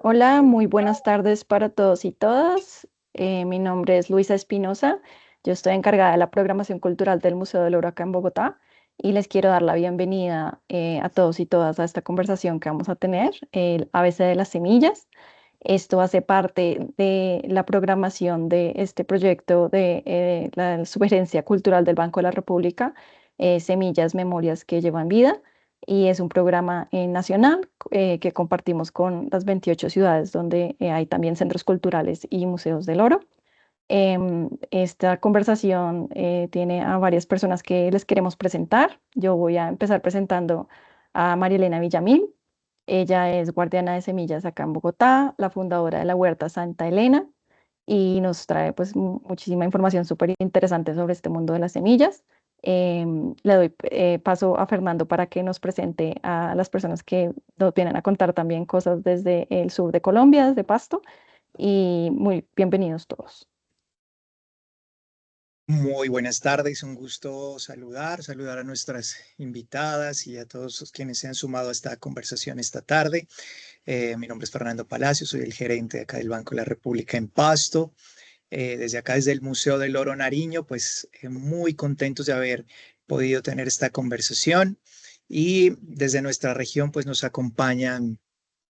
Hola, muy buenas tardes para todos y todas. Mi nombre es Luisa Espinosa. Yo estoy encargada de la programación cultural del Museo del Oro acá en Bogotá y les quiero dar la bienvenida a todos y todas a esta conversación que vamos a tener, el ABC de las semillas. Esto hace parte de la programación de este proyecto de la Sugerencia Cultural del Banco de la República, Semillas, Memorias que llevan vida, y es un programa nacional que compartimos con las 28 ciudades donde hay también centros culturales y museos del oro. Esta conversación tiene a varias personas que les queremos presentar. Yo voy a empezar presentando a María Elena Villamil. Ella es guardiana de semillas acá en Bogotá, la fundadora de la Huerta Santa Elena, y nos trae pues muchísima información súper interesante sobre este mundo de las semillas. Le doy paso a Fernando para que nos presente a las personas que nos vienen a contar también cosas desde el sur de Colombia, desde Pasto, y muy bienvenidos todos. Muy buenas tardes, un gusto saludar a nuestras invitadas y a todos los quienes se han sumado a esta conversación esta tarde. Mi nombre es Fernando Palacio, soy el gerente de acá del Banco de la República en Pasto. Desde acá, desde el Museo del Oro Nariño, pues muy contentos de haber podido tener esta conversación. Y desde nuestra región, pues nos acompañan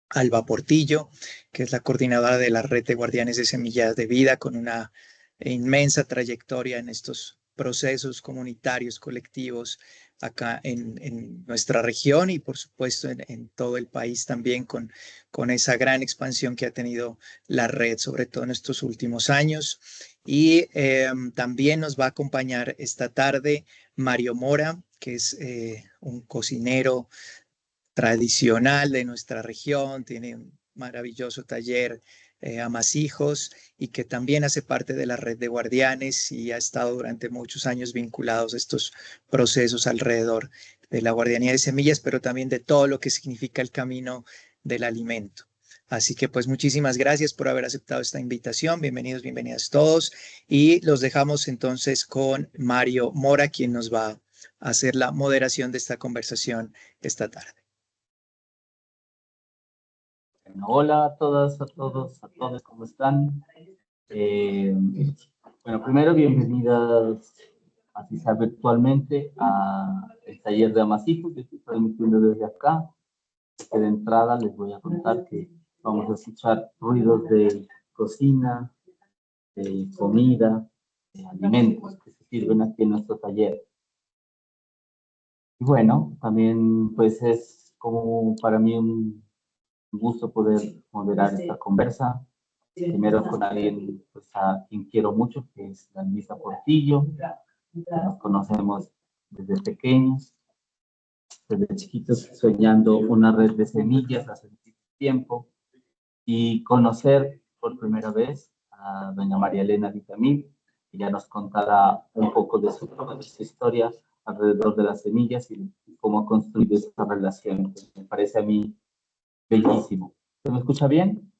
Alba Portillo, que es la coordinadora de la Red de Guardianes de Semillas de Vida, con una inmensa trayectoria en estos procesos comunitarios, colectivos, acá en nuestra región y por supuesto en todo el país también con esa gran expansión que ha tenido la red, sobre todo en estos últimos años. Y también nos va a acompañar esta tarde Mario Mora, que es un cocinero tradicional de nuestra región, tiene un maravilloso taller Amasijos y que también hace parte de la red de guardianes y ha estado durante muchos años vinculados a estos procesos alrededor de la guardianía de semillas, pero también de todo lo que significa el camino del alimento. Así que pues muchísimas gracias por haber aceptado esta invitación. Bienvenidos, bienvenidas todos. Y los dejamos entonces con Mario Mora, quien nos va a hacer la moderación de esta conversación esta tarde. Bueno, hola a todas, a todos, ¿cómo están? Bueno, primero, bienvenidas, así sea virtualmente, al taller de Amasijos que estoy transmitiendo desde acá. De entrada les voy a contar que vamos a escuchar ruidos de cocina, de comida, de alimentos que se sirven aquí en nuestro taller. Y bueno, también pues es como para mí un gusto poder moderar esta conversa. Primero con alguien pues, a quien quiero mucho, que es la Luisa Portillo. Nos conocemos desde pequeños, desde chiquitos, soñando una red de semillas hace tiempo. Y conocer por primera vez a doña María Elena Villamil, que ya nos contará un poco de su historia alrededor de las semillas y cómo ha construido esta relación. Me parece a mí bellísimo. ¿Se me escucha bien?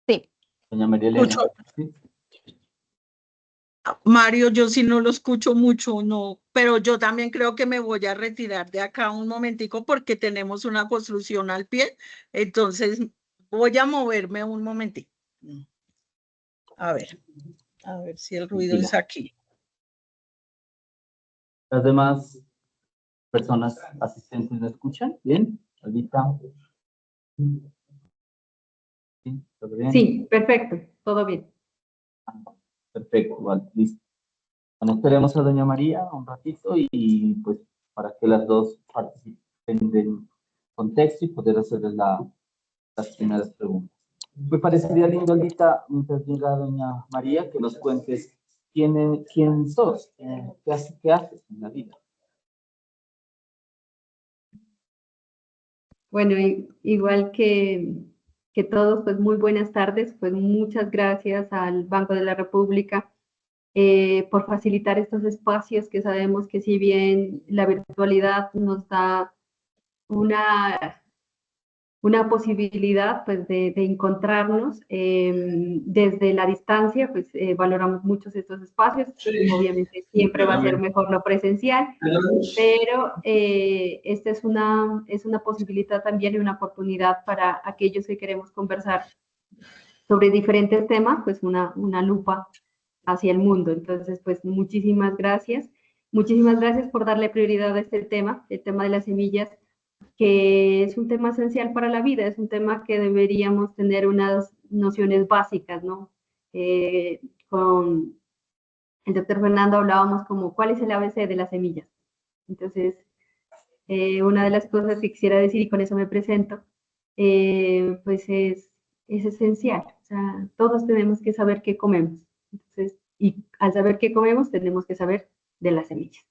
Sí. Doña María Elena. ¿Sí? Mario, yo sí no lo escucho mucho, no, pero yo también creo que me voy a retirar de acá un momentico porque tenemos una construcción al pie, entonces voy a moverme un momentico. A ver si el ruido es aquí. Las demás personas asistentes me escuchan, ¿bien? Ahorita. ¿Sí? ¿Todo bien? Sí, perfecto, todo bien. Perfecto, vale, listo. Bueno, esperemos a doña María un ratito y pues para que las dos participen del contexto y poder hacerles las primeras preguntas. Me parecería lindo, Alita, mientras llega doña María, que nos cuentes quién sos, qué haces en la vida. Bueno, igual que todos, pues muy buenas tardes, pues muchas gracias al Banco de la República por facilitar estos espacios que sabemos que si bien la virtualidad nos da una una posibilidad pues de encontrarnos desde la distancia, pues valoramos muchos estos espacios, obviamente siempre va a ser mejor lo presencial, pero esta es una posibilidad también y una oportunidad para aquellos que queremos conversar sobre diferentes temas, pues una lupa hacia el mundo. Entonces, pues muchísimas gracias. Muchísimas gracias por darle prioridad a este tema, el tema de las semillas, que es un tema esencial para la vida, es un tema que deberíamos tener unas nociones básicas, ¿no? Con el doctor Fernando hablábamos como, ¿cuál es el ABC de las semillas? Entonces, una de las cosas que quisiera decir, y con eso me presento, pues es esencial. O sea, todos tenemos que saber qué comemos. Entonces, y al saber qué comemos, tenemos que saber de las semillas.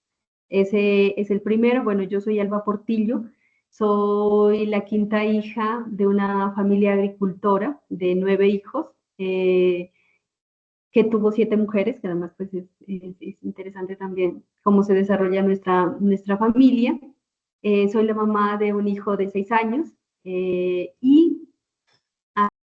Ese es el primero. Bueno, yo soy Alba Portillo, soy la quinta hija de una familia agricultora de 9 hijos, que tuvo 7 mujeres, que además pues es interesante también cómo se desarrolla nuestra familia. Soy la mamá de un hijo de 6 años y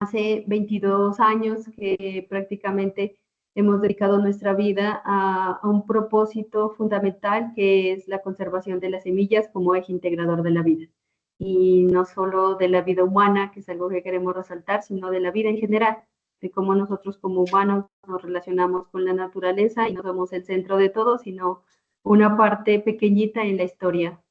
hace 22 años que prácticamente hemos dedicado nuestra vida a un propósito fundamental, que es la conservación de las semillas como eje integrador de la vida. Y no solo de la vida humana, que es algo que queremos resaltar, sino de la vida en general, de cómo nosotros como humanos nos relacionamos con la naturaleza y no somos el centro de todo, sino una parte pequeñita en la historia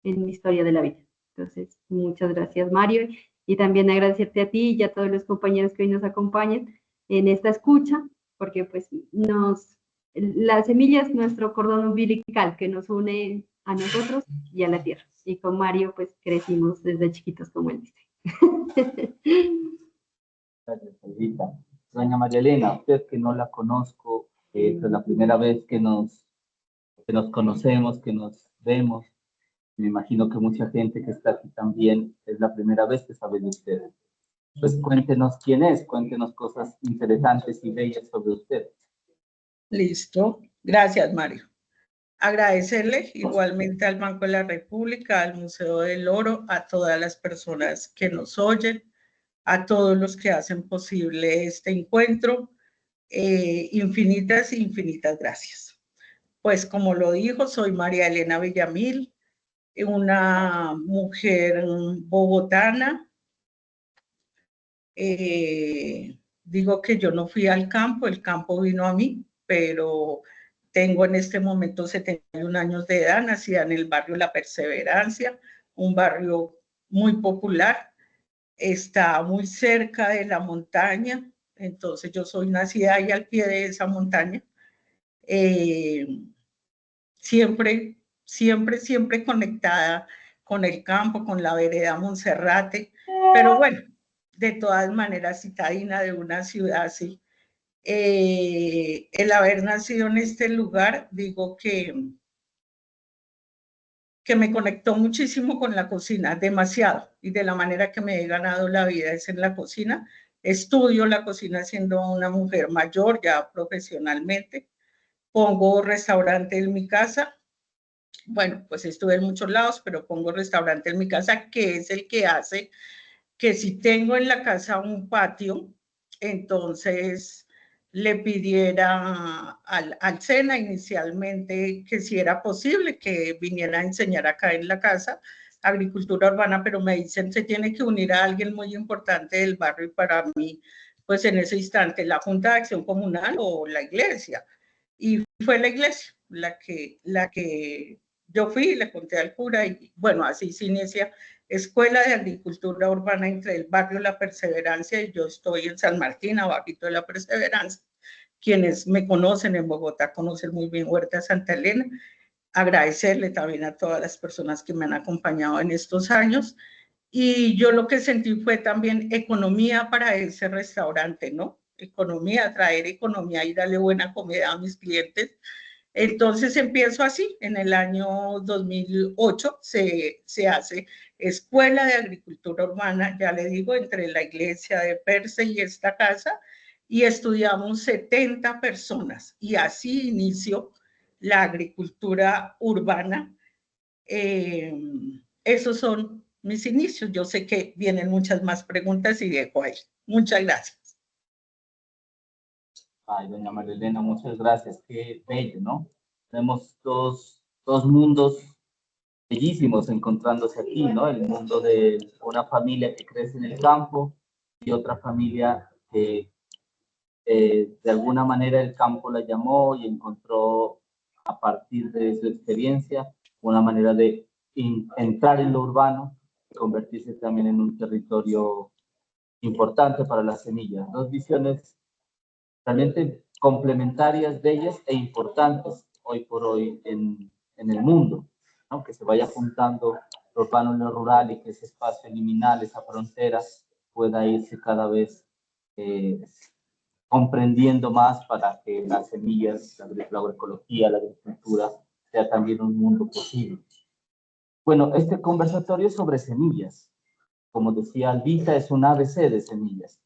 de la vida. Entonces, muchas gracias, Mario, y también agradecerte a ti y a todos los compañeros que hoy nos acompañan en esta escucha, porque pues la semilla es nuestro cordón umbilical que nos une a nosotros y a la tierra. Y con Mario pues crecimos desde chiquitos, como él dice. Gracias, Elvita. Doña María Elena, usted que no la conozco, esta es la primera vez que nos conocemos, que nos vemos. Me imagino que mucha gente que está aquí también es la primera vez que sabe de usted. Pues cuéntenos quién es, cuéntenos cosas interesantes y bellas sobre usted. Listo. Gracias, Mario. Agradecerle igualmente al Banco de la República, al Museo del Oro, a todas las personas que nos oyen, a todos los que hacen posible este encuentro. Infinitas gracias. Pues como lo dijo, soy María Elena Villamil, una mujer bogotana. Digo que yo no fui al campo, el campo vino a mí, pero tengo en este momento 71 años de edad, nacida en el barrio La Perseverancia, un barrio muy popular, está muy cerca de la montaña, entonces yo soy nacida ahí al pie de esa montaña. Siempre conectada con el campo, con la vereda Monserrate, pero bueno, de todas maneras citadina de una ciudad así. El haber nacido en este lugar, digo que me conectó muchísimo con la cocina, demasiado, y de la manera que me he ganado la vida es en la cocina. Estudio la cocina siendo una mujer mayor, ya profesionalmente. Pongo restaurante en mi casa. Bueno, pues estuve en muchos lados, pero pongo restaurante en mi casa, que es el que hace que si tengo en la casa un patio, entonces le pidiera al SENA inicialmente que si era posible que viniera a enseñar acá en la casa agricultura urbana, pero me dicen se tiene que unir a alguien muy importante del barrio, y para mí, pues en ese instante, la Junta de Acción Comunal o la iglesia. Y fue la iglesia la que yo fui y le conté al cura, y bueno, así se inicia Escuela de Agricultura Urbana entre el barrio La Perseverancia, y yo estoy en San Martín, abajito de La Perseverancia. Quienes me conocen en Bogotá conocen muy bien Huerta Santa Elena. Agradecerle también a todas las personas que me han acompañado en estos años. Y yo lo que sentí fue también economía para ese restaurante, ¿no? Economía, traer economía y darle buena comida a mis clientes. Entonces empiezo así, en el año 2008 se hace Escuela de Agricultura Urbana, ya le digo, entre la iglesia de Perse y esta casa, y estudiamos 70 personas, y así inició la agricultura urbana. Esos son mis inicios. Yo sé que vienen muchas más preguntas y dejo ahí. Muchas gracias. Ay, doña María Elena, muchas gracias. Qué bello, ¿no? Tenemos dos mundos bellísimos encontrándose aquí, ¿no? El mundo de una familia que crece en el campo y otra familia que de alguna manera el campo la llamó y encontró a partir de su experiencia una manera de entrar en lo urbano y convertirse también en un territorio importante para las semillas. Dos visiones realmente complementarias, bellas e importantes hoy por hoy en el mundo, ¿no? Que se vaya juntando lo urbano y lo rural y que ese espacio liminal, esa frontera, pueda irse cada vez comprendiendo más para que las semillas, la agroecología, la agricultura, sea también un mundo posible. Bueno, este conversatorio es sobre semillas. Como decía Albita, es un ABC de semillas.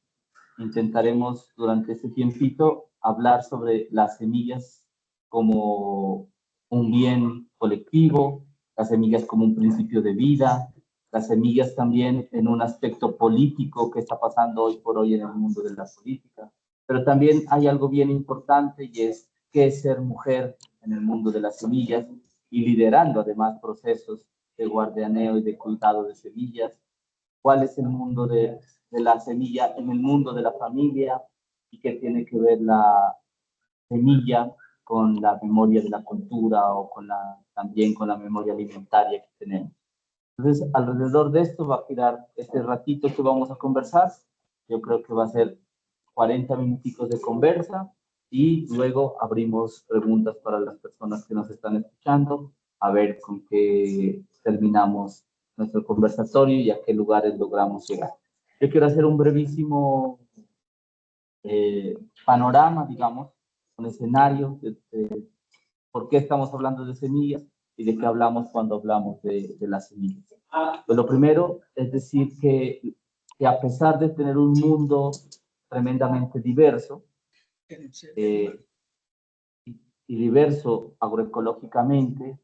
Intentaremos durante este tiempito hablar sobre las semillas como un bien colectivo, las semillas como un principio de vida, las semillas también en un aspecto político que está pasando hoy por hoy en el mundo de la política. Pero también hay algo bien importante y es qué es ser mujer en el mundo de las semillas y liderando además procesos de guardianeo y de cuidado de semillas. ¿Cuál es el mundo de la semilla en el mundo de la familia y qué tiene que ver la semilla con la memoria de la cultura o también con la memoria alimentaria que tenemos? Entonces, alrededor de esto va a girar este ratito que vamos a conversar. Yo creo que va a ser 40 minuticos de conversa y luego abrimos preguntas para las personas que nos están escuchando, a ver con qué terminamos nuestro conversatorio y a qué lugares logramos llegar. Yo quiero hacer un brevísimo panorama, digamos, un escenario de por qué estamos hablando de semillas y de qué hablamos cuando hablamos de las semillas. Pues lo primero es decir que a pesar de tener un mundo tremendamente diverso y diverso agroecológicamente,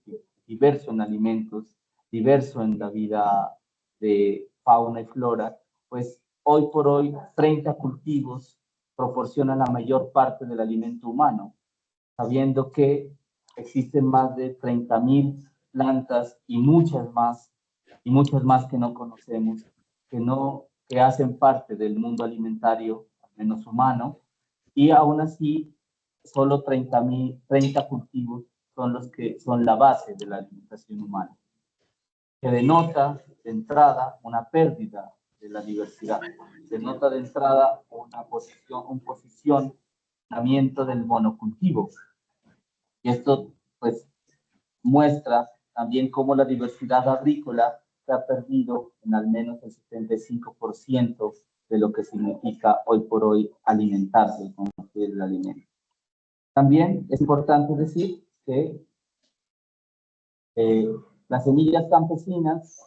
diverso en alimentos, diverso en la vida de fauna y flora, pues hoy por hoy 30 cultivos proporcionan la mayor parte del alimento humano, sabiendo que existen más de 30.000 plantas y muchas más que no conocemos, que hacen parte del mundo alimentario, al menos humano, y aún así solo 30 cultivos son los que son la base de la alimentación humana, que denota de entrada una pérdida de la diversidad, denota de entrada un posicionamiento del monocultivo. Y esto pues muestra también cómo la diversidad agrícola se ha perdido en al menos el 75% de lo que significa hoy por hoy alimentarse, construir el alimento. También es importante decir que las semillas campesinas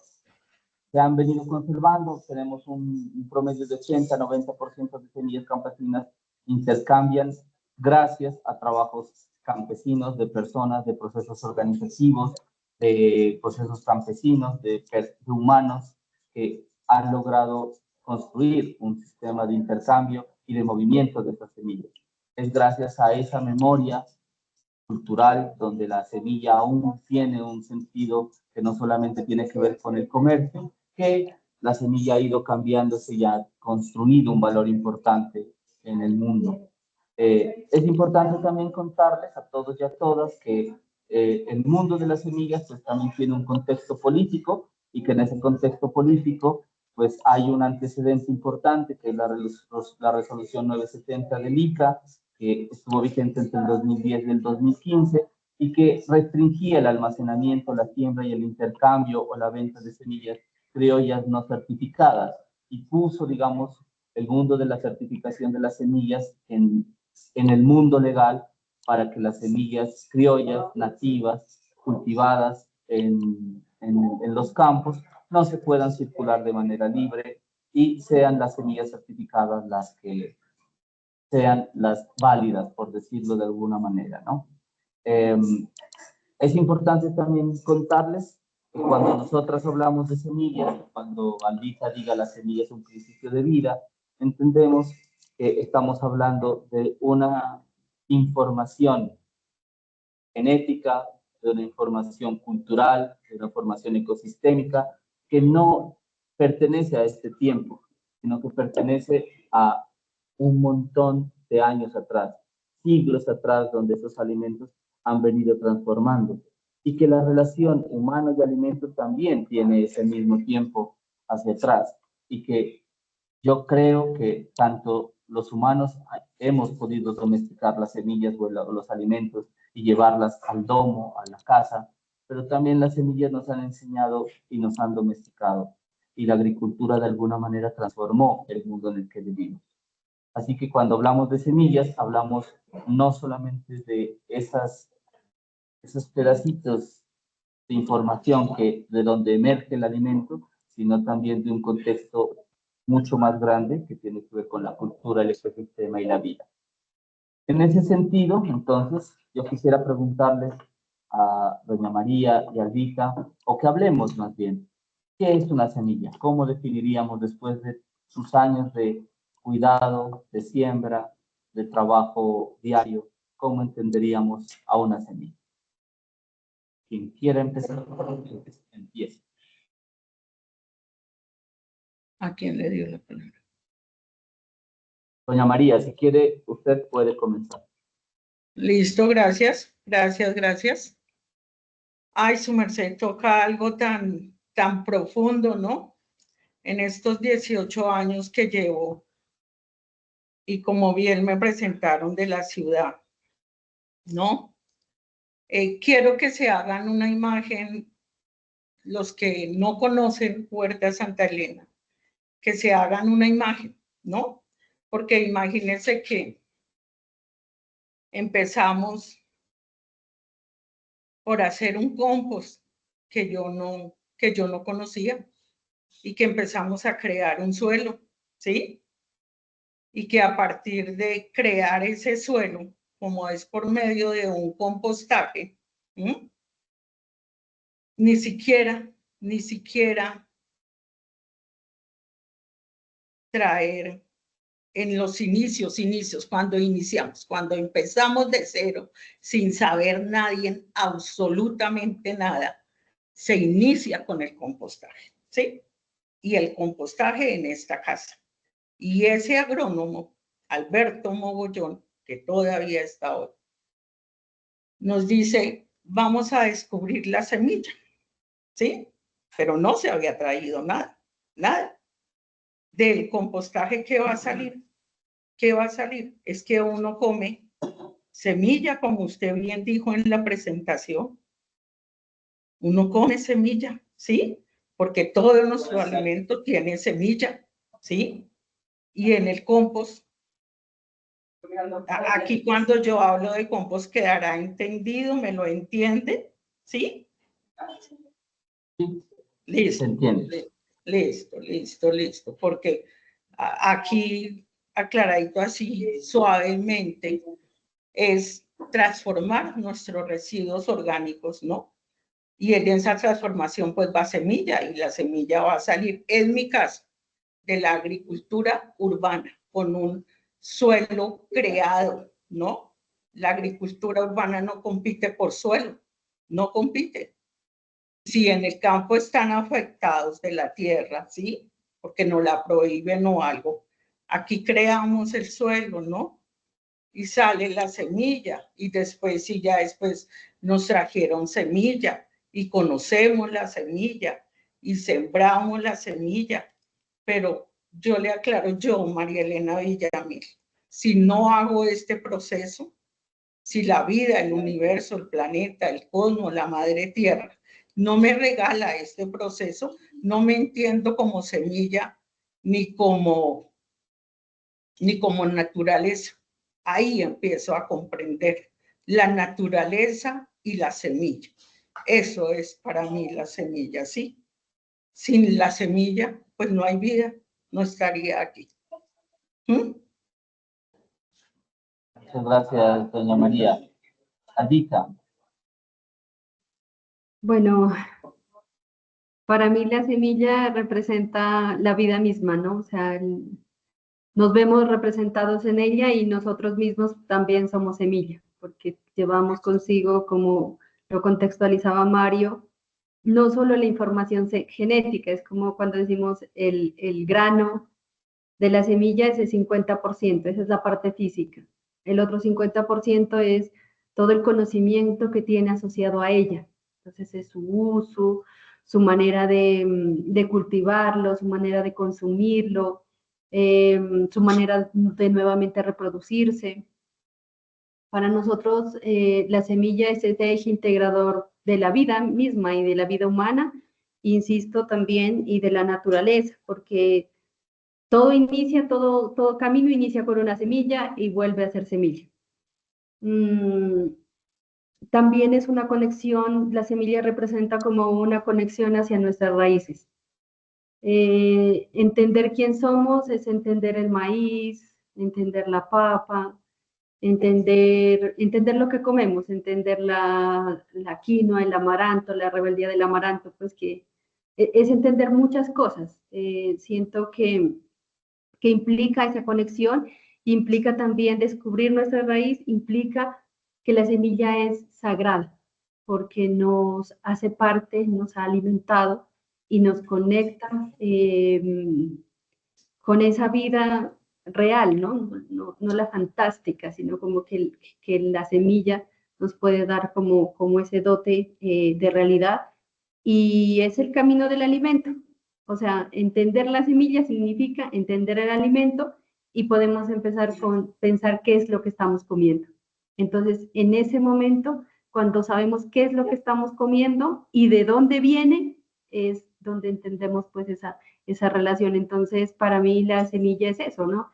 se han venido conservando, tenemos un promedio de 80-90% de semillas campesinas intercambian gracias a trabajos campesinos, de personas, de procesos organizativos, de procesos campesinos, de humanos que han logrado construir un sistema de intercambio y de movimiento de estas semillas. Es gracias a esa memoria cultural donde la semilla aún tiene un sentido que no solamente tiene que ver con el comercio, que la semilla ha ido cambiándose y ha construido un valor importante en el mundo. Es importante también contarles a todos y a todas que el mundo de las semillas pues también tiene un contexto político y que en ese contexto político pues hay un antecedente importante que es la resolución 970 del ICA, que estuvo vigente entre el 2010 y el 2015 y que restringía el almacenamiento, la siembra y el intercambio o la venta de semillas criollas no certificadas y puso, digamos, el mundo de la certificación de las semillas en el mundo legal para que las semillas criollas, nativas, cultivadas en los campos, no se puedan circular de manera libre y sean las semillas certificadas las que sean las válidas, por decirlo de alguna manera, ¿no? Es importante también contarles Cuando nosotras hablamos de semillas, cuando Albita diga la semilla es un principio de vida, entendemos que estamos hablando de una información genética, de una información cultural, de una formación ecosistémica que no pertenece a este tiempo, sino que pertenece a un montón de años atrás, siglos atrás, donde esos alimentos han venido transformando y que la relación humano y alimento también tiene ese mismo tiempo hacia atrás y que yo creo que tanto los humanos hemos podido domesticar las semillas o los alimentos y llevarlas al domo, a la casa, pero también las semillas nos han enseñado y nos han domesticado. Y la agricultura de alguna manera transformó el mundo en el que vivimos. Así que cuando hablamos de semillas, hablamos no solamente de esos pedacitos de información de donde emerge el alimento, sino también de un contexto mucho más grande que tiene que ver con la cultura, el ecosistema y la vida. En ese sentido, entonces, yo quisiera preguntarles a doña María y a Albita, o que hablemos más bien, ¿qué es una semilla? ¿Cómo definiríamos después de sus años de cuidado, de siembra, de trabajo diario, cómo entenderíamos a una semilla? Quien quiera empezar, empiece. ¿A quién le dio la palabra? Doña María, si quiere, usted puede comenzar. Listo, gracias, gracias, gracias. Ay, su merced toca algo tan profundo, ¿no? En estos 18 años que llevo y como bien me presentaron de la ciudad, ¿no? Quiero que se hagan una imagen, los que no conocen Huerta Santa Elena, que se hagan una imagen, ¿no? Porque imagínense que empezamos por hacer un compost que yo no conocía y que empezamos a crear un suelo, ¿sí? Y que a partir de crear ese suelo, como es por medio de un compostaje, ¿sí? ni siquiera traer en los inicios, cuando iniciamos, cuando empezamos de cero, sin saber nadie, absolutamente nada, se inicia con el compostaje, ¿sí? Y el compostaje en esta casa. Y ese agrónomo, Alberto Mogollón, que todavía está hoy, nos dice, vamos a descubrir la semilla, ¿sí? Pero no se había traído nada, nada. Del compostaje, ¿qué va a salir? ¿Qué va a salir? Es que uno come semilla, como usted bien dijo en la presentación. Uno come semilla, ¿sí? Porque todo nuestro alimento tiene semilla, ¿sí? Y en el compost, aquí cuando yo hablo de compost quedará entendido, ¿me lo entiende? ¿Sí? Sí, Listo. se entiende. Listo, porque aquí aclaradito así suavemente es transformar nuestros residuos orgánicos, ¿no? Y en esa transformación pues va semilla y la semilla va a salir, en mi caso, de la agricultura urbana, con un suelo creado, ¿no? La agricultura urbana no compite por suelo, no compite. Si en el campo están afectados de la tierra, ¿sí? Porque no la prohíben o algo, aquí creamos el suelo, ¿no? Y sale la semilla y después, y ya después nos trajeron semilla y conocemos la semilla y sembramos la semilla. Pero yo le aclaro, yo, María Elena Villamil, si no hago este proceso, si la vida, el universo, el planeta, el cosmos, la madre tierra, no me regala este proceso, no me entiendo como semilla ni como naturaleza. Ahí empiezo a comprender la naturaleza y la semilla. Eso es para mí la semilla, ¿sí? Sin la semilla, pues no hay vida, no estaría aquí. Muchas gracias, doña María. Albita. Bueno, Para mí la semilla representa la vida misma, ¿no? O sea, nos vemos representados en ella y nosotros mismos también somos semilla, porque llevamos consigo, como lo contextualizaba Mario, no solo la información genética, es como cuando decimos el grano de la semilla es el 50%, esa es la parte física. El otro 50% es todo el conocimiento que tiene asociado a ella. Entonces es su uso, su manera de cultivarlo, su manera de consumirlo, su manera de nuevamente reproducirse. Para nosotros, la semilla es ese eje integrador de la vida misma y de la vida humana, insisto también, y de la naturaleza, porque todo inicia, todo camino inicia con una semilla y vuelve a ser semilla. También es una conexión, la semilla representa como una conexión hacia nuestras raíces. Entender quién somos es entender el maíz, entender la papa, entender lo que comemos, entender la quinoa, el amaranto, la rebeldía del amaranto, pues que es entender muchas cosas. Siento que implica esa conexión, implica también descubrir nuestra raíz, implica que la semilla es sagrada, porque nos hace parte, nos ha alimentado y nos conecta con esa vida real, ¿no? No la fantástica, sino como que la semilla nos puede dar como ese dote de realidad y es el camino del alimento. O sea, entender la semilla significa entender el alimento y podemos empezar con pensar qué es lo que estamos comiendo. Entonces, en ese momento, cuando sabemos qué es lo que estamos comiendo y de dónde viene, es donde entendemos pues esa relación. Entonces, para mí la semilla es eso, ¿no?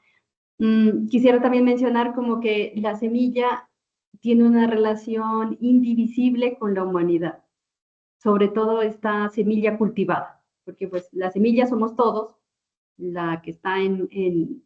Quisiera también mencionar como que la semilla tiene una relación indivisible con la humanidad, sobre todo esta semilla cultivada, porque pues la semilla somos todos, la que está en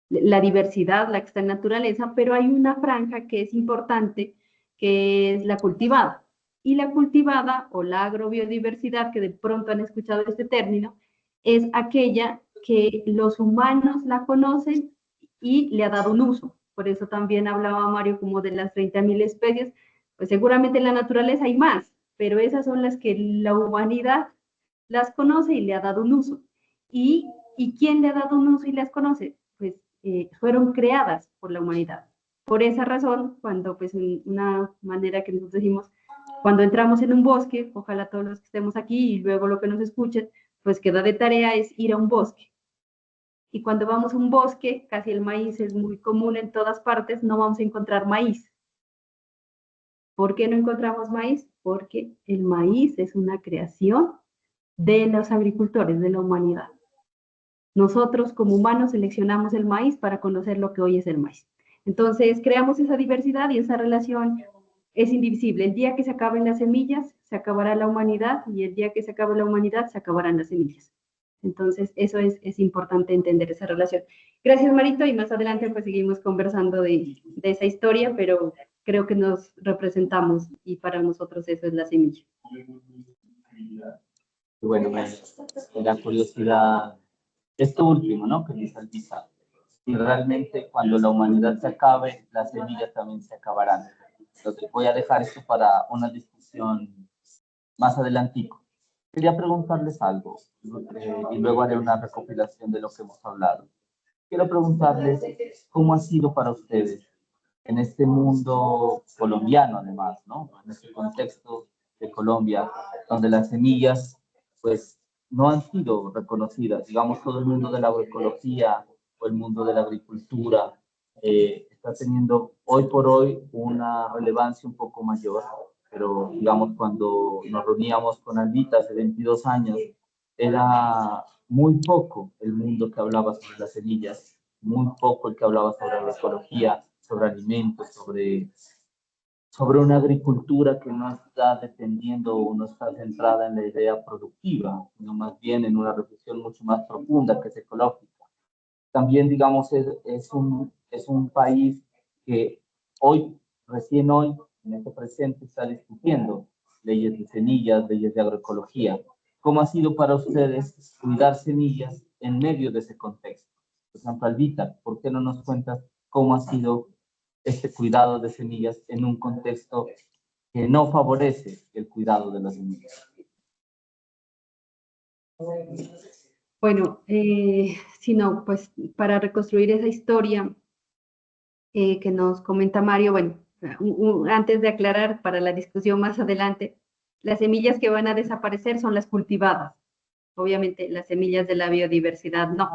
la diversidad, la que está en naturaleza, pero hay una franja que es importante, que es la cultivada. Y la cultivada o la agrobiodiversidad, que de pronto han escuchado este término, es aquella que los humanos la conocen y le ha dado un uso. Por eso también hablaba Mario como de las 30.000 especies, pues seguramente en la naturaleza hay más, pero esas son las que la humanidad las conoce y le ha dado un uso. ¿Y quién le ha dado un uso y las conoce? Pues fueron creadas por la humanidad. Por esa razón, cuando pues una manera que nosotros decimos, cuando entramos en un bosque, ojalá todos los que estemos aquí y luego lo que nos escuchen, pues queda de tarea es ir a un bosque. Y cuando vamos a un bosque, casi el maíz es muy común en todas partes, no vamos a encontrar maíz. ¿Por qué no encontramos maíz? Porque el maíz es una creación de los agricultores, de la humanidad. Nosotros como humanos seleccionamos el maíz para conocer lo que hoy es el maíz. Entonces creamos esa diversidad y esa relación es indivisible. El día que se acaben las semillas, se acabará la humanidad y el día que se acabe la humanidad, se acabarán las semillas. Entonces eso es importante entender esa relación. Gracias Marito y más adelante pues seguimos conversando de esa historia, pero creo que nos representamos y para nosotros eso es la semilla. Y bueno, me da curiosidad esto último, ¿no? Que dice el Pisa. Y realmente cuando la humanidad se acabe, las semillas también se acabarán. Entonces voy a dejar esto para una discusión más adelantico. Quería preguntarles algo y luego haré una recopilación de lo que hemos hablado. Quiero preguntarles cómo ha sido para ustedes en este mundo colombiano, además, ¿no? En este contexto de Colombia, donde las semillas, pues, no han sido reconocidas. Digamos, todo el mundo de la agroecología o el mundo de la agricultura está teniendo hoy por hoy una relevancia un poco mayor, pero digamos, cuando nos reuníamos con Albita hace 22 años, era muy poco el mundo que hablaba sobre las semillas, muy poco el que hablaba sobre la agroecología, sobre alimentos, sobre una agricultura que no está dependiendo o no está centrada en la idea productiva, sino más bien en una reflexión mucho más profunda que es ecológica. También, digamos, es un país que hoy, recién hoy, en este presente, está discutiendo leyes de semillas, leyes de agroecología. ¿cómo ha sido para ustedes cuidar semillas en medio de ese contexto? Por ejemplo, Albita, ¿por qué no nos cuentas cómo ha sido este cuidado de semillas en un contexto que no favorece el cuidado de las semillas? Bueno, si no, pues para reconstruir esa historia que nos comenta Mario, bueno, antes de aclarar para la discusión más adelante, las semillas que van a desaparecer son las cultivadas. Obviamente las semillas de la biodiversidad no,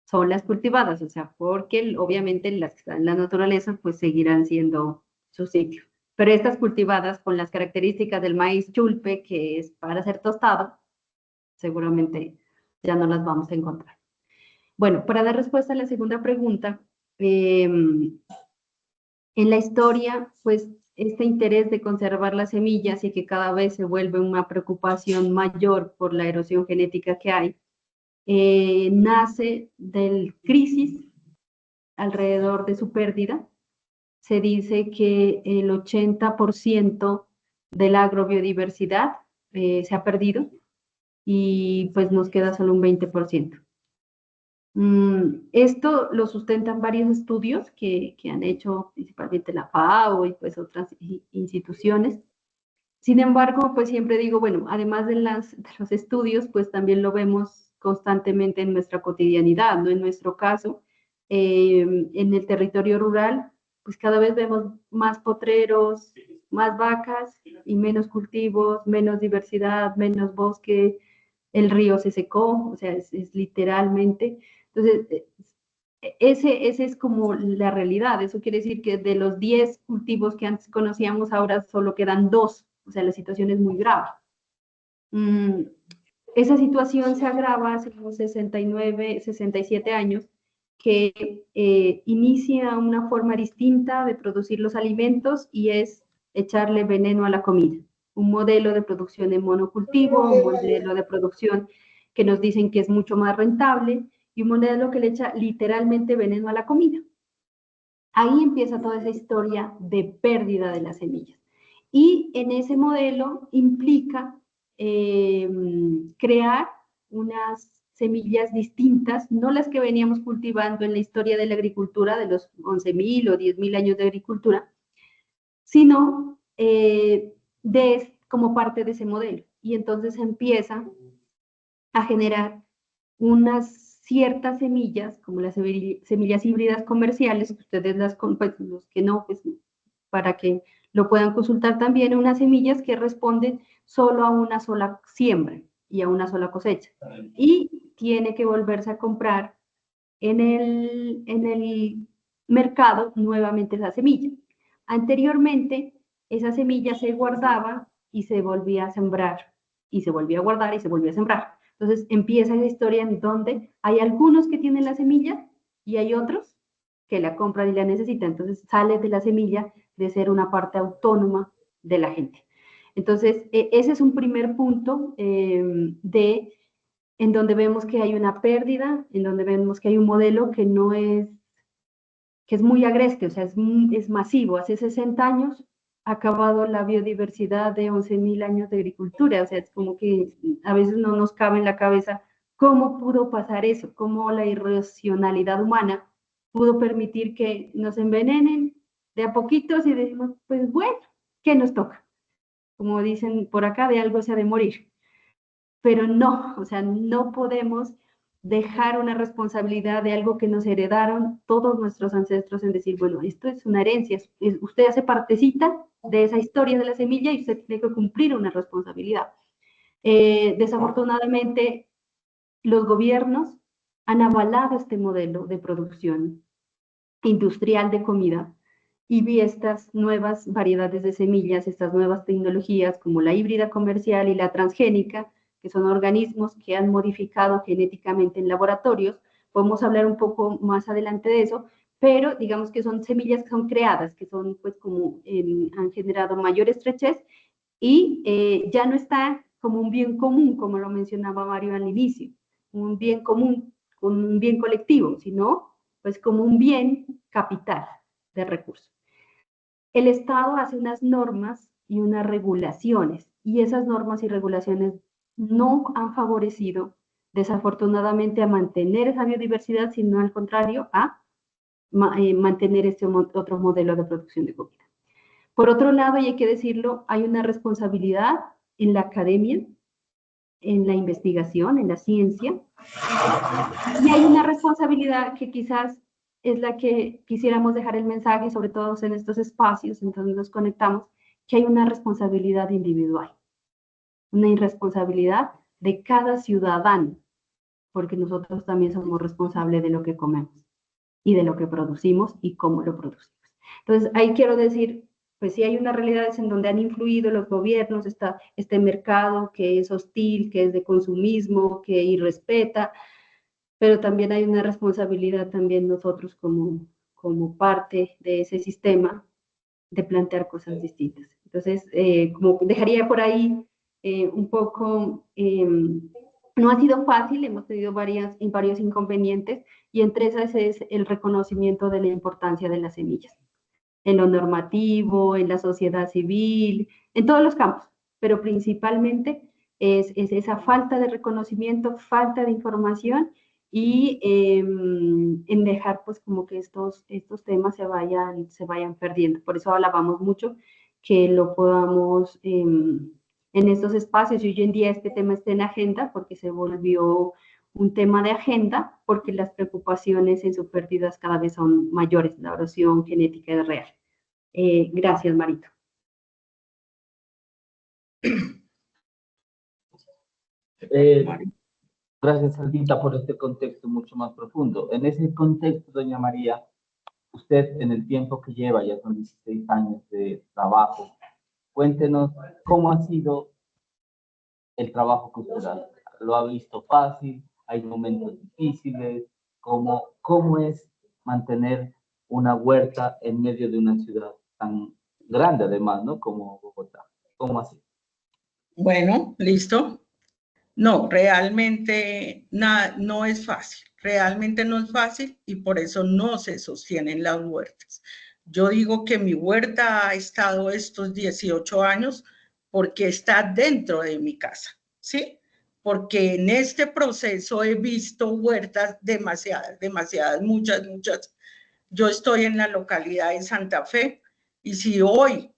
son las cultivadas, o sea, porque obviamente las que están en la naturaleza pues seguirán siendo su sitio. Pero estas cultivadas con las características del maíz chulpe, que es para ser tostado, seguramente ya no las vamos a encontrar. Bueno, para dar respuesta a la segunda pregunta, en la historia, pues este interés de conservar las semillas y que cada vez se vuelve una preocupación mayor por la erosión genética que hay, nace del crisis alrededor de su pérdida. Se dice que el 80% de la agrobiodiversidad se ha perdido y pues nos queda solo un 20%. Esto lo sustentan varios estudios que han hecho principalmente la FAO y pues otras instituciones. Sin embargo, pues siempre digo, bueno, además de los estudios, pues también lo vemos constantemente en nuestra cotidianidad, ¿no? En nuestro caso, en el territorio rural, pues cada vez vemos más potreros, más vacas y menos cultivos, menos diversidad, menos bosque, el río se secó, o sea, es literalmente. Entonces, ese es como la realidad. Eso quiere decir que de los 10 cultivos que antes conocíamos, ahora solo quedan 2. O sea, la situación es muy grave. Esa situación se agrava hace unos 69, 67 años, que inicia una forma distinta de producir los alimentos y es echarle veneno a la comida. Un modelo de producción en monocultivo, un modelo de producción que nos dicen que es mucho más rentable y un modelo que le echa literalmente veneno a la comida. Ahí empieza toda esa historia de pérdida de las semillas. Y en ese modelo implica crear unas semillas distintas, no las que veníamos cultivando en la historia de la agricultura, de los 11.000 o 10.000 años de agricultura, sino como parte de ese modelo. Y entonces empieza a generar unas ciertas semillas, como las semillas híbridas comerciales, que ustedes pues, los que no, pues para que lo puedan consultar también, unas semillas que responden solo a una sola siembra y a una sola cosecha. Y tiene que volverse a comprar en el mercado nuevamente esa semilla. Anteriormente, esa semilla se guardaba y se volvía a sembrar, y se volvía a guardar y se volvía a sembrar. Entonces empieza esa historia en donde hay algunos que tienen la semilla y hay otros que la compran y la necesitan. Entonces sale de la semilla de ser una parte autónoma de la gente. Entonces, ese es un primer punto en donde vemos que hay una pérdida, en donde vemos que hay un modelo que no es, que es muy agreste, o sea, es masivo. Hace 60 años ha acabado la biodiversidad de 11.000 años de agricultura, o sea, es como que a veces no nos cabe en la cabeza cómo pudo pasar eso, cómo la irracionalidad humana pudo permitir que nos envenenen de a poquitos y decimos, pues bueno, ¿qué nos toca? Como dicen por acá, de algo se ha de morir. Pero no, o sea, no podemos dejar una responsabilidad de algo que nos heredaron todos nuestros ancestros en decir, bueno, esto es una herencia, usted hace partecita de esa historia de la semilla y usted tiene que cumplir una responsabilidad. Desafortunadamente, los gobiernos han avalado este modelo de producción industrial de comida y vi estas nuevas variedades de semillas, estas nuevas tecnologías como la híbrida comercial y la transgénica, que son organismos que han modificado genéticamente en laboratorios. Podemos hablar un poco más adelante de eso, pero digamos que son semillas que son creadas, que son pues como han generado mayor estrechez y ya no está como un bien común, como lo mencionaba Mario al inicio, un bien común, un bien colectivo, sino pues como un bien capital de recursos. El Estado hace unas normas y unas regulaciones, y esas normas y regulaciones no han favorecido desafortunadamente a mantener esa biodiversidad, sino al contrario, a mantener este otro modelo de producción de comida. Por otro lado, y hay que decirlo, hay una responsabilidad en la academia, en la investigación, en la ciencia, y hay una responsabilidad que quizás es la que quisiéramos dejar el mensaje, sobre todo en estos espacios en donde nos conectamos, que hay una responsabilidad individual, una irresponsabilidad de cada ciudadano, porque nosotros también somos responsables de lo que comemos y de lo que producimos y cómo lo producimos. Entonces, ahí quiero decir, pues sí hay unas realidades en donde han influido los gobiernos, este mercado que es hostil, que es de consumismo, que irrespeta, pero también hay una responsabilidad también nosotros como parte de ese sistema de plantear cosas distintas. Entonces, como dejaría por ahí un poco, no ha sido fácil, hemos tenido varios inconvenientes, y entre esas es el reconocimiento de la importancia de las semillas, en lo normativo, en la sociedad civil, en todos los campos, pero principalmente es esa falta de reconocimiento, falta de información, y en dejar pues como que estos temas se vayan perdiendo. Por eso hablábamos mucho que lo podamos en estos espacios, y hoy en día este tema está en agenda porque se volvió un tema de agenda, porque las preocupaciones en sus pérdidas cada vez son mayores, la erosión genética es real. Gracias, Marito. Gracias, Aldita, por este contexto mucho más profundo. En ese contexto, doña María, usted en el tiempo que lleva, ya son 16 años de trabajo, cuéntenos cómo ha sido el trabajo que usted hace. ¿Lo ha visto fácil? ¿Hay momentos difíciles? ¿Cómo es mantener una huerta en medio de una ciudad tan grande, además, ¿no? Como Bogotá? ¿Cómo así? Bueno, listo. No, realmente no es fácil. Realmente no es fácil y por eso no se sostienen las huertas. Yo digo que mi huerta ha estado estos 18 años porque está dentro de mi casa, ¿sí? Porque en este proceso he visto huertas demasiadas, muchas. Yo estoy en la localidad de Santa Fe y si hoy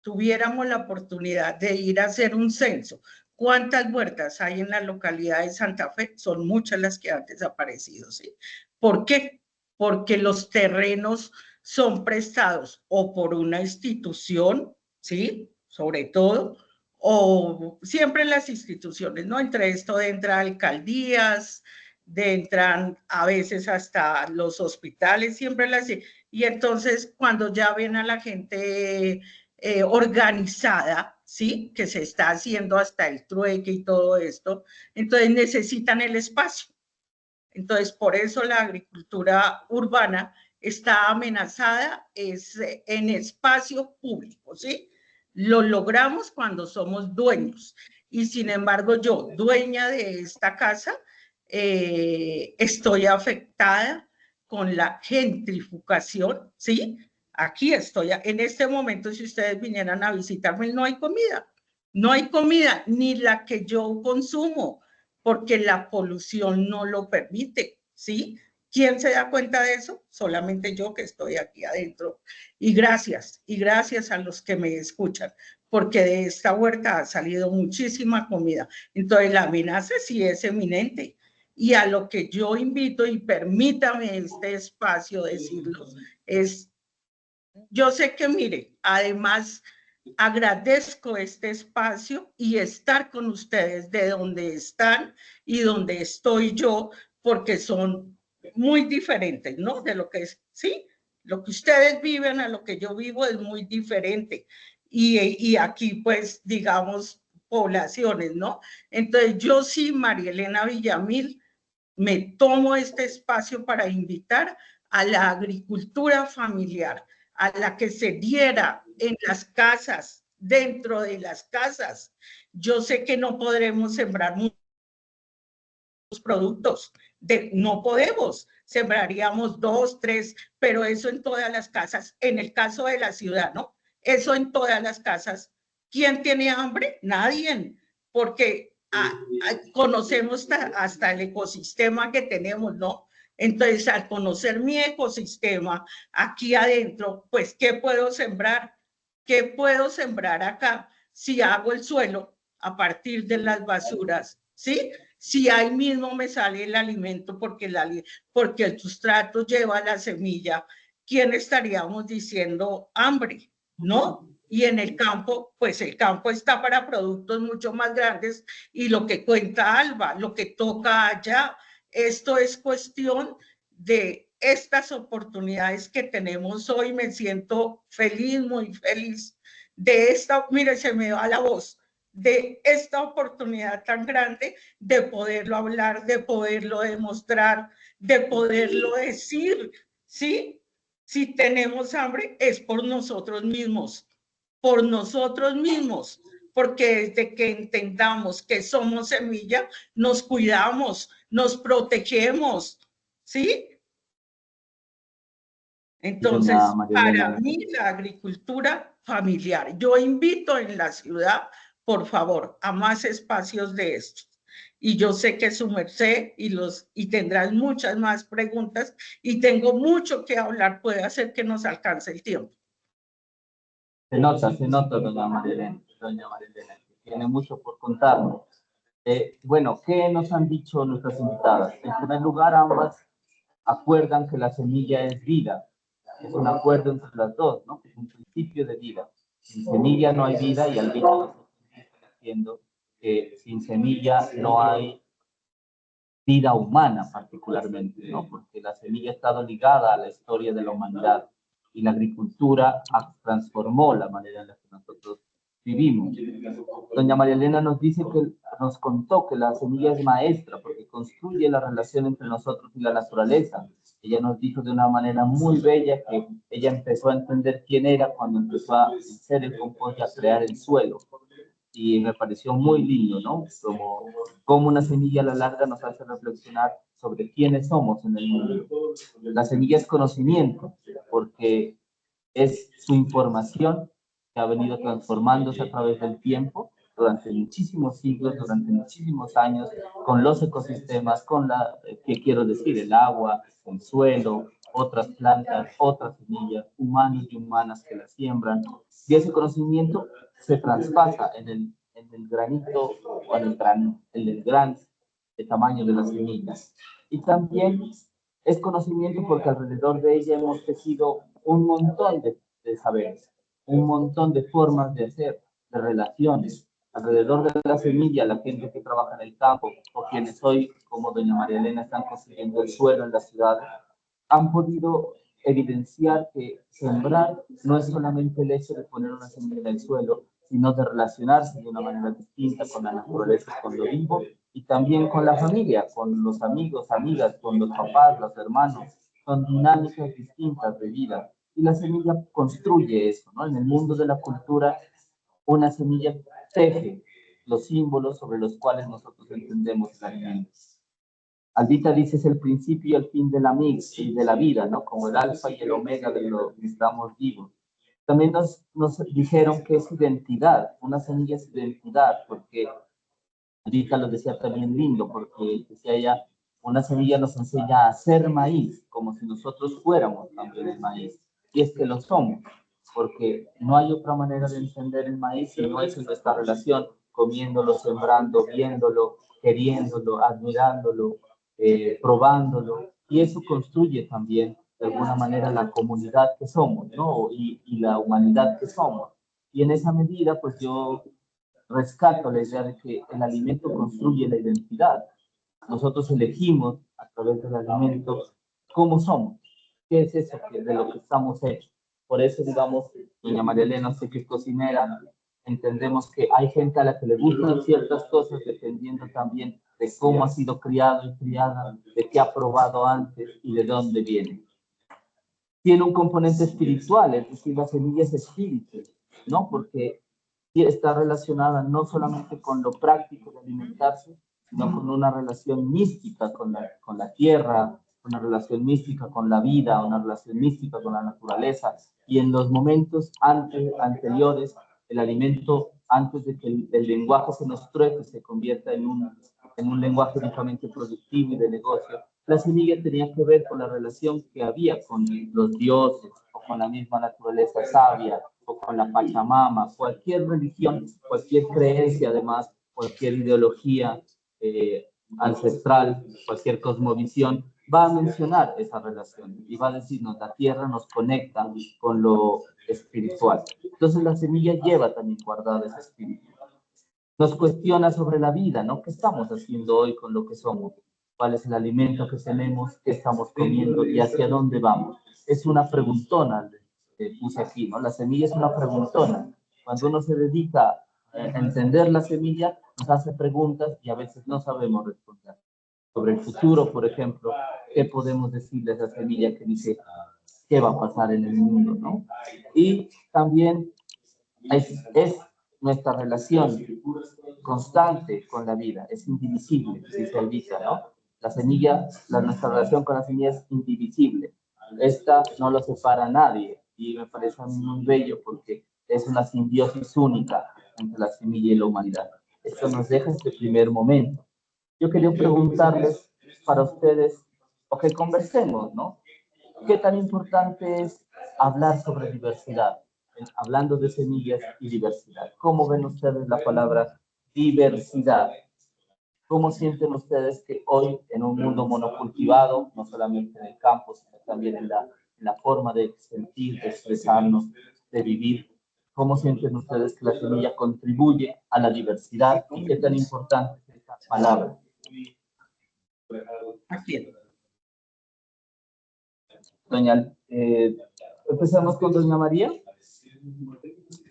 tuviéramos la oportunidad de ir a hacer un censo, ¿cuántas huertas hay en la localidad de Santa Fe? Son muchas las que han desaparecido, ¿sí? ¿Por qué? Porque los terrenos son prestados o por una institución, ¿sí? Sobre todo, o siempre las instituciones, ¿no? Entre esto entran alcaldías, entran a veces hasta los hospitales, siempre las... Y entonces cuando ya ven a la gente organizada, ¿sí? Que se está haciendo hasta el trueque y todo esto, entonces necesitan el espacio. Entonces, por eso la agricultura urbana está amenazada en espacio público, ¿sí? Lo logramos cuando somos dueños. Y sin embargo, yo, dueña de esta casa, estoy afectada con la gentrificación, ¿sí? Aquí estoy, en este momento, si ustedes vinieran a visitarme, no hay comida, ni la que yo consumo, porque la polución no lo permite, ¿sí? ¿Quién se da cuenta de eso? Solamente yo que estoy aquí adentro. Y gracias a los que me escuchan, porque de esta huerta ha salido muchísima comida. Entonces la amenaza sí es eminente. Y a lo que yo invito, y permítame este espacio decirlo, es, yo sé que, mire, además agradezco este espacio y estar con ustedes de donde están y donde estoy yo, porque son muy diferentes, ¿no? De lo que es, sí, lo que ustedes viven a lo que yo vivo es muy diferente. Y aquí, pues, digamos, poblaciones, ¿no? Entonces, yo sí, María Elena Villamil, me tomo este espacio para invitar a la agricultura familiar, a la que se diera en las casas, dentro de las casas. Yo sé que no podremos sembrar muchos productos, no podemos, sembraríamos 2, 3, pero eso en todas las casas, en el caso de la ciudad, ¿no? Eso en todas las casas. ¿Quién tiene hambre? Nadie. porque conocemos hasta el ecosistema que tenemos, ¿no? Entonces, al conocer mi ecosistema aquí adentro, pues, ¿qué puedo sembrar? ¿Qué puedo sembrar acá si hago el suelo a partir de las basuras? ¿Sí? Si ahí mismo me sale el alimento porque el sustrato lleva la semilla, ¿quién estaríamos diciendo hambre? ¿No? Y en el campo, pues el campo está para productos mucho más grandes y lo que cuenta Alba, lo que toca allá, esto es cuestión de estas oportunidades que tenemos hoy. Me siento feliz, muy feliz de esta, mire, se me va la voz, de esta oportunidad tan grande de poderlo hablar, de poderlo demostrar, de poderlo decir, ¿sí? Si tenemos hambre es por nosotros mismos, porque desde que entendamos que somos semilla, nos cuidamos, nos protegemos, ¿sí? Entonces, para mí, la agricultura familiar. Yo invito en la ciudad, por favor, a más espacios de estos. Y yo sé que su merced y tendrán muchas más preguntas y tengo mucho que hablar, puede hacer que nos alcance el tiempo. Se nota, doña María Elena, que tiene mucho por contarnos. Bueno, ¿qué nos han dicho nuestras invitadas? En primer lugar, ambas acuerdan que la semilla es vida. Es un acuerdo entre las dos, ¿no? Es un principio de vida. Sin semilla no hay vida y al mismo tiempo diciendo que sin semilla no hay vida humana particularmente, ¿no? Porque la semilla ha estado ligada a la historia de la humanidad y la agricultura transformó la manera en la que nosotros vivimos. Doña María Elena nos contó que la semilla es maestra porque construye la relación entre nosotros y la naturaleza. Ella nos dijo de una manera muy bella que ella empezó a entender quién era cuando empezó a hacer el compost y a crear el suelo. Y me pareció muy lindo, ¿no? Como una semilla a la larga nos hace reflexionar sobre quiénes somos en el mundo. La semilla es conocimiento, porque es su información que ha venido transformándose a través del tiempo, durante muchísimos siglos, durante muchísimos años, con los ecosistemas, ¿qué quiero decir? El agua, el suelo, otras plantas, otras semillas, humanos y humanas que la siembran. Y ese conocimiento se traspasa en el granito o en el gran tamaño de las semillas. Y también es conocimiento porque alrededor de ella hemos tejido un montón de saberes, un montón de formas de hacer, de relaciones. Alrededor de la semilla, la gente que trabaja en el campo o quienes hoy, como doña María Elena, están construyendo el suelo en la ciudad, han podido evidenciar que sembrar no es solamente el hecho de poner una semilla en el suelo, sino de relacionarse de una manera distinta con la naturaleza, con lo vivo y también con la familia, con los amigos, amigas, con los papás, los hermanos. Son dinámicas distintas de vida. Y la semilla construye eso, ¿no? En el mundo de la cultura, una semilla teje los símbolos sobre los cuales nosotros entendemos el alimento. Albita dice es el principio y el fin de la vida, ¿no? Como el alfa y el omega de lo que estamos vivos. También nos dijeron que es identidad, una semilla es identidad, porque Albita lo decía también lindo, porque decía ella, una semilla nos enseña a hacer maíz, como si nosotros fuéramos también el maíz. Y es que lo somos, porque no hay otra manera de entender el maíz si no es en nuestra relación, comiéndolo, sembrando, viéndolo, queriéndolo, admirándolo, probándolo. Y eso construye también, de alguna manera, la comunidad que somos, ¿no? Y la humanidad que somos. Y en esa medida, pues yo rescato la idea de que el alimento construye la identidad. Nosotros elegimos a través del alimento cómo somos, qué es eso de lo que estamos hechos. Por eso, digamos, doña María Elena, sé que es cocinera, entendemos que hay gente a la que le gustan ciertas cosas dependiendo también de cómo ha sido criado y criada, de qué ha probado antes y de dónde viene. Tiene un componente espiritual, es decir, la semilla es espíritu, ¿no? Porque está relacionada no solamente con lo práctico de alimentarse, sino con una relación mística con la tierra, una relación mística con la vida, una relación mística con la naturaleza. Y en los momentos anteriores, el alimento antes de que el lenguaje se nos trueque, se convierta en un lenguaje únicamente productivo y de negocio, la semilla tenía que ver con la relación que había con los dioses, o con la misma naturaleza sabia, o con la Pachamama, cualquier religión, cualquier creencia, además, cualquier ideología ancestral, cualquier cosmovisión, va a mencionar esa relación y va a decirnos, la tierra nos conecta con lo espiritual. Entonces la semilla lleva también guardado ese espíritu. Nos cuestiona sobre la vida, ¿no? ¿Qué estamos haciendo hoy con lo que somos? ¿Cuál es el alimento que tenemos? ¿Qué estamos comiendo? ¿Y hacia dónde vamos? Es una preguntona que puse aquí, ¿no? La semilla es una preguntona. Cuando uno se dedica a entender la semilla, nos hace preguntas y a veces no sabemos responder. Sobre el futuro, por ejemplo, ¿qué podemos decirle a esa semilla que dice qué va a pasar en el mundo, ¿no? Y también es nuestra relación constante con la vida, es indivisible, dice Elvisa, ¿no? La semilla, nuestra relación con la semilla es indivisible. Esta no lo separa nadie y me parece muy bello porque es una simbiosis única entre la semilla y la humanidad. Esto nos deja este primer momento. Yo quería preguntarles para ustedes, o que conversemos, ¿no? ¿Qué tan importante es hablar sobre diversidad? Hablando de semillas y diversidad. ¿Cómo ven ustedes la palabra diversidad? ¿Cómo sienten ustedes que hoy, en un mundo monocultivado, no solamente en el campo, sino también en la forma de sentir, de expresarnos, de vivir, cómo sienten ustedes que la semilla contribuye a la diversidad y qué tan importante es esta palabra? Aquí. Doña, empezamos con doña María.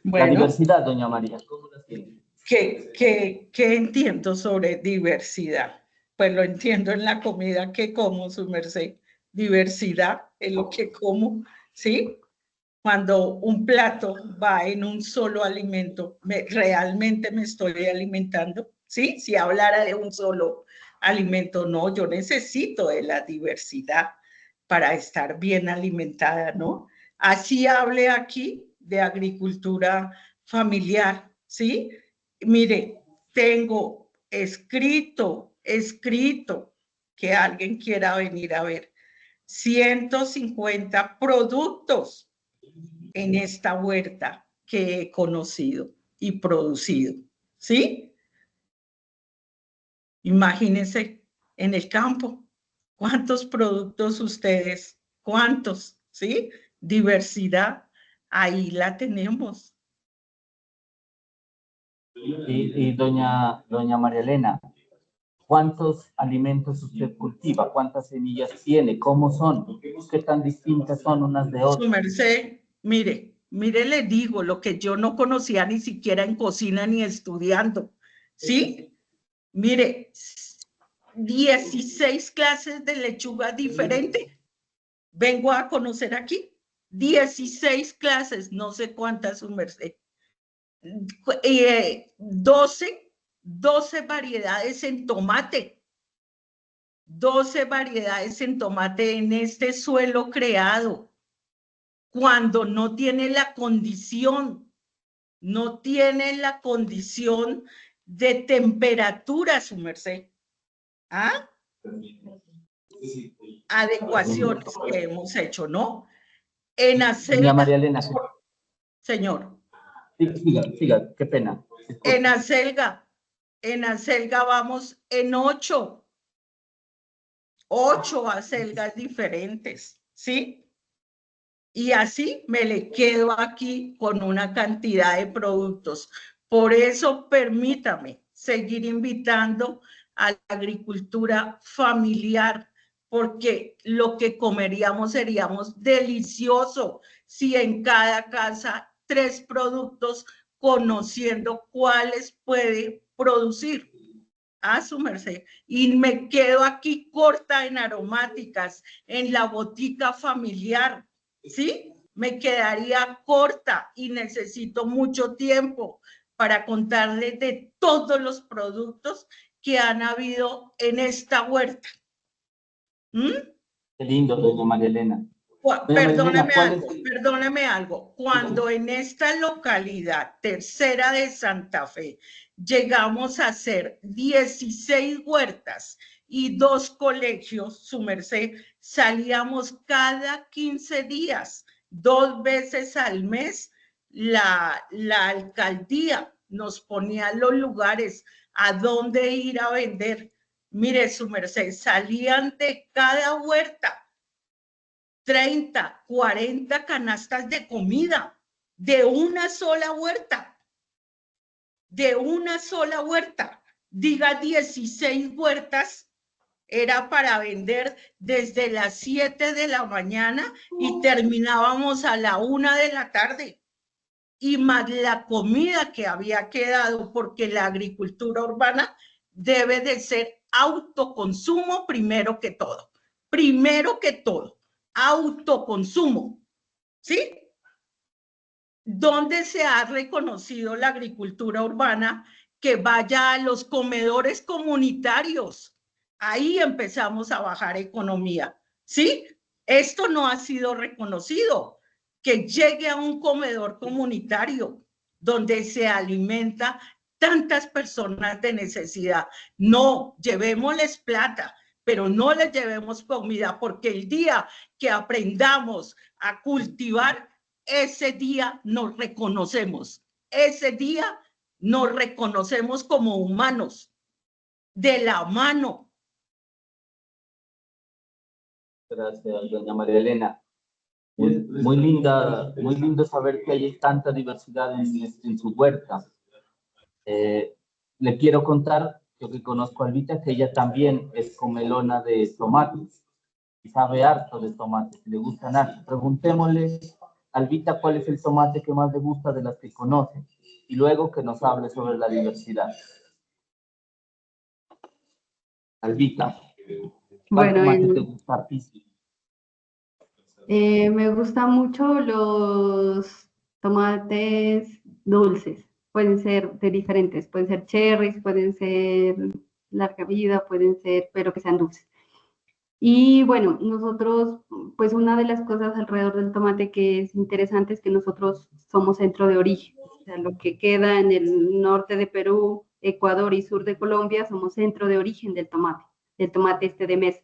Bueno, la diversidad, doña María, ¿cómo la siente? ¿Qué entiendo sobre diversidad? Pues lo entiendo en la comida que como, su merced. Diversidad es lo que como, ¿sí? Cuando un plato va en un solo alimento, realmente me estoy alimentando, ¿sí? Si hablara de un solo alimento, no, yo necesito de la diversidad para estar bien alimentada, ¿no? Así hable aquí de agricultura familiar, ¿sí? Mire, tengo escrito que alguien quiera venir a ver 150 productos en esta huerta que he conocido y producido, ¿sí? Imagínense en el campo, ¿cuántos productos ustedes? ¿Cuántos? ¿Sí? Diversidad, ahí la tenemos. Y doña María Elena, ¿cuántos alimentos usted cultiva? ¿Cuántas semillas tiene? ¿Cómo son? ¿Qué tan distintas son unas de otras? Su merced, mire, le digo lo que yo no conocía ni siquiera en cocina ni estudiando, ¿sí? Mire, 16 clases de lechuga diferentes vengo a conocer aquí. 16 clases, no sé cuántas, su merced. 12 variedades en tomate. 12 variedades en tomate en este suelo creado. Cuando no tiene la condición de temperatura, su merced. ¿Ah? Adecuaciones que hemos hecho, ¿no? En acelga, doña María Elena, señor. Siga, qué pena. En acelga vamos en 8 acelgas diferentes, ¿sí? Y así me le quedo aquí con una cantidad de productos. Por eso permítame seguir invitando a la agricultura familiar, porque lo que comeríamos seríamos delicioso si en cada casa 3 productos, conociendo cuáles puede producir. A su merced. Y me quedo aquí corta en aromáticas, en la botica familiar, ¿sí? Me quedaría corta y necesito mucho tiempo para contarles de todos los productos que han habido en esta huerta. ¿Mm? Qué lindo, doña María Elena. Perdóneme algo. Cuando en esta localidad, tercera de Santa Fe, llegamos a hacer 16 huertas y 2 colegios, su merced, salíamos cada 15 días, 2 veces al mes, la alcaldía nos ponía los lugares a dónde ir a vender. Mire, su merced, salían de cada huerta 30, 40 canastas de comida de una sola huerta. De una sola huerta. Diga 16 huertas, era para vender desde las 7 de la mañana y terminábamos a la 1 de la tarde. Y más la comida que había quedado, porque la agricultura urbana debe de ser autoconsumo primero que todo. Primero que todo. Autoconsumo, ¿sí? ¿Dónde se ha reconocido la agricultura urbana? Que vaya a los comedores comunitarios. Ahí empezamos a bajar economía, ¿sí? Esto no ha sido reconocido. Que llegue a un comedor comunitario donde se alimenta tantas personas de necesidad. No, llevémosles plata, pero no les llevemos comida, porque el día que aprendamos a cultivar, ese día nos reconocemos. Ese día nos reconocemos como humanos, de la mano. Gracias, doña María Elena. Muy lindo saber que hay tanta diversidad en su huerta. Le quiero contar, yo que conozco a Albita, que ella también es comelona de tomates y sabe harto de tomates, le gustan harto. Preguntémosle, Albita, ¿cuál es el tomate que más le gusta de las que conoce? Y luego que nos hable sobre la diversidad. Albita, ¿cuál tomate te gusta hartísimo? Me gustan mucho los tomates dulces. Pueden ser de diferentes, pueden ser cherries, pueden ser larga vida, pueden ser, pero que sean dulces. Y bueno, nosotros, pues una de las cosas alrededor del tomate que es interesante es que nosotros somos centro de origen. O sea, lo que queda en el norte de Perú, Ecuador y sur de Colombia, somos centro de origen del tomate este de mesa.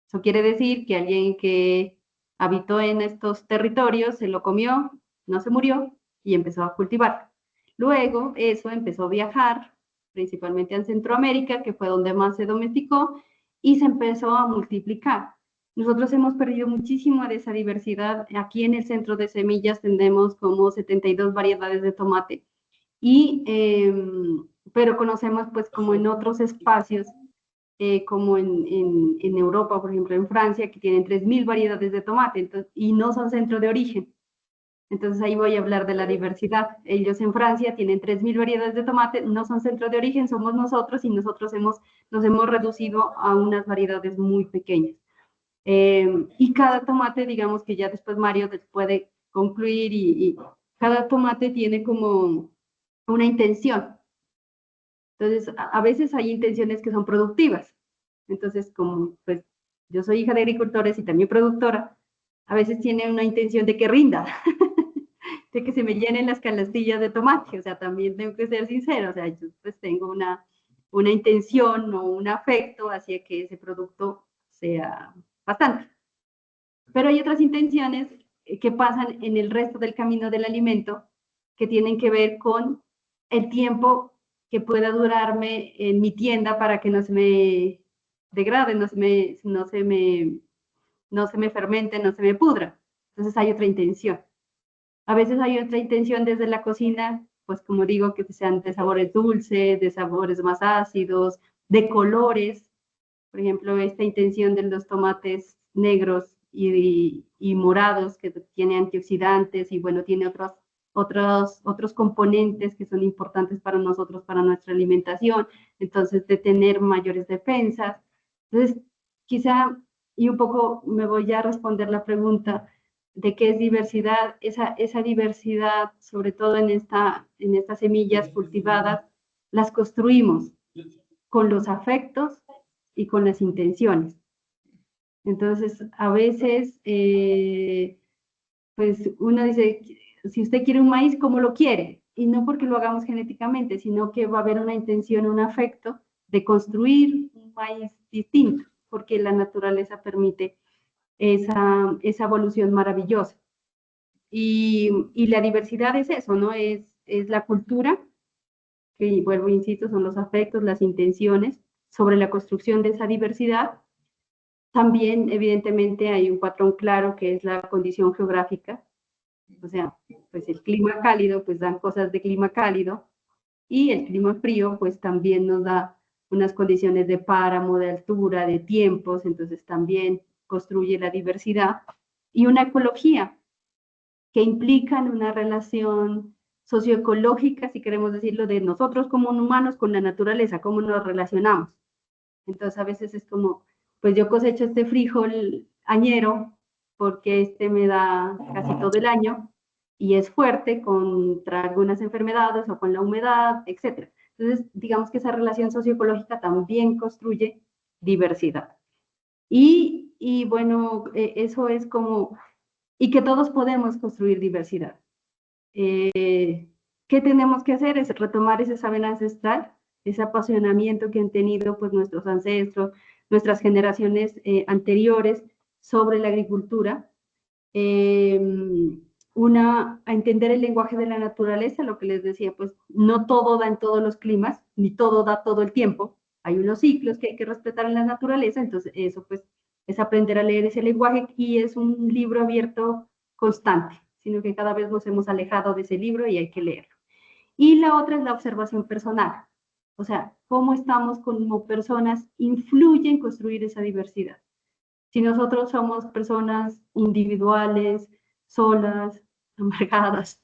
Eso quiere decir que alguien que habitó en estos territorios se lo comió, no se murió y empezó a cultivar. Luego eso empezó a viajar, principalmente en Centroamérica, que fue donde más se domesticó, y se empezó a multiplicar. Nosotros hemos perdido muchísimo de esa diversidad. Aquí en el centro de semillas tenemos como 72 variedades de tomate. Pero conocemos pues como en otros espacios, como en Europa, por ejemplo en Francia, que tienen 3.000 variedades de tomate, entonces, y no son centro de origen. Entonces ahí voy a hablar de la diversidad. Ellos en Francia tienen 3.000 variedades de tomate, no son centro de origen, somos nosotros, y nosotros nos hemos reducido a unas variedades muy pequeñas. Y cada tomate, digamos que ya después Mario puede concluir, y cada tomate tiene como una intención. Entonces, a veces hay intenciones que son productivas. Entonces, como pues yo soy hija de agricultores y también productora, a veces tiene una intención de que rinda, de que se me llenen las canastillas de tomate. O sea, también tengo que ser sincera, o sea, yo pues tengo una intención o un afecto hacia que ese producto sea bastante. Pero hay otras intenciones que pasan en el resto del camino del alimento, que tienen que ver con el tiempo que pueda durarme en mi tienda para que no se me degrade, no se me fermente, no se me pudra. Entonces hay otra intención. A veces hay otra intención desde la cocina, pues como digo, que sean de sabores dulces, de sabores más ácidos, de colores. Por ejemplo, esta intención de los tomates negros y morados, que tiene antioxidantes y bueno, tiene otros componentes que son importantes para nosotros, para nuestra alimentación, entonces de tener mayores defensas. Entonces, quizá, y un poco me voy a responder la pregunta de qué es diversidad, esa diversidad, sobre todo en estas semillas cultivadas, las construimos con los afectos y con las intenciones. Entonces, a veces, pues uno dice, si usted quiere un maíz, ¿cómo lo quiere? Y no porque lo hagamos genéticamente, sino que va a haber una intención, un afecto de construir un maíz distinto, porque la naturaleza permite esa evolución maravillosa. Y la diversidad es eso, ¿no? Es la cultura, que vuelvo, insisto, son los afectos, las intenciones sobre la construcción de esa diversidad. También, evidentemente, hay un patrón claro que es la condición geográfica, o sea, pues el clima cálido, pues dan cosas de clima cálido, y el clima frío, pues también nos da unas condiciones de páramo, de altura, de tiempos, entonces también construye la diversidad, y una ecología que implican una relación socioecológica, si queremos decirlo, de nosotros como humanos con la naturaleza, cómo nos relacionamos. Entonces a veces es como, pues yo cosecho este frijol añero porque este me da casi todo el año y es fuerte contra algunas enfermedades o con la humedad, etc. Entonces, digamos que esa relación socioecológica también construye diversidad. Y bueno, eso es como, y que todos podemos construir diversidad. ¿Qué tenemos que hacer? Es retomar ese saber ancestral, ese apasionamiento que han tenido pues nuestros ancestros, nuestras generaciones anteriores sobre la agricultura, a entender el lenguaje de la naturaleza, lo que les decía, pues no todo da en todos los climas, ni todo da todo el tiempo, hay unos ciclos que hay que respetar en la naturaleza, entonces eso pues es aprender a leer ese lenguaje y es un libro abierto constante, sino que cada vez nos hemos alejado de ese libro y hay que leerlo. Y la otra es la observación personal, o sea, cómo estamos como personas influye en construir esa diversidad. Si nosotros somos personas individuales, solas, amargadas,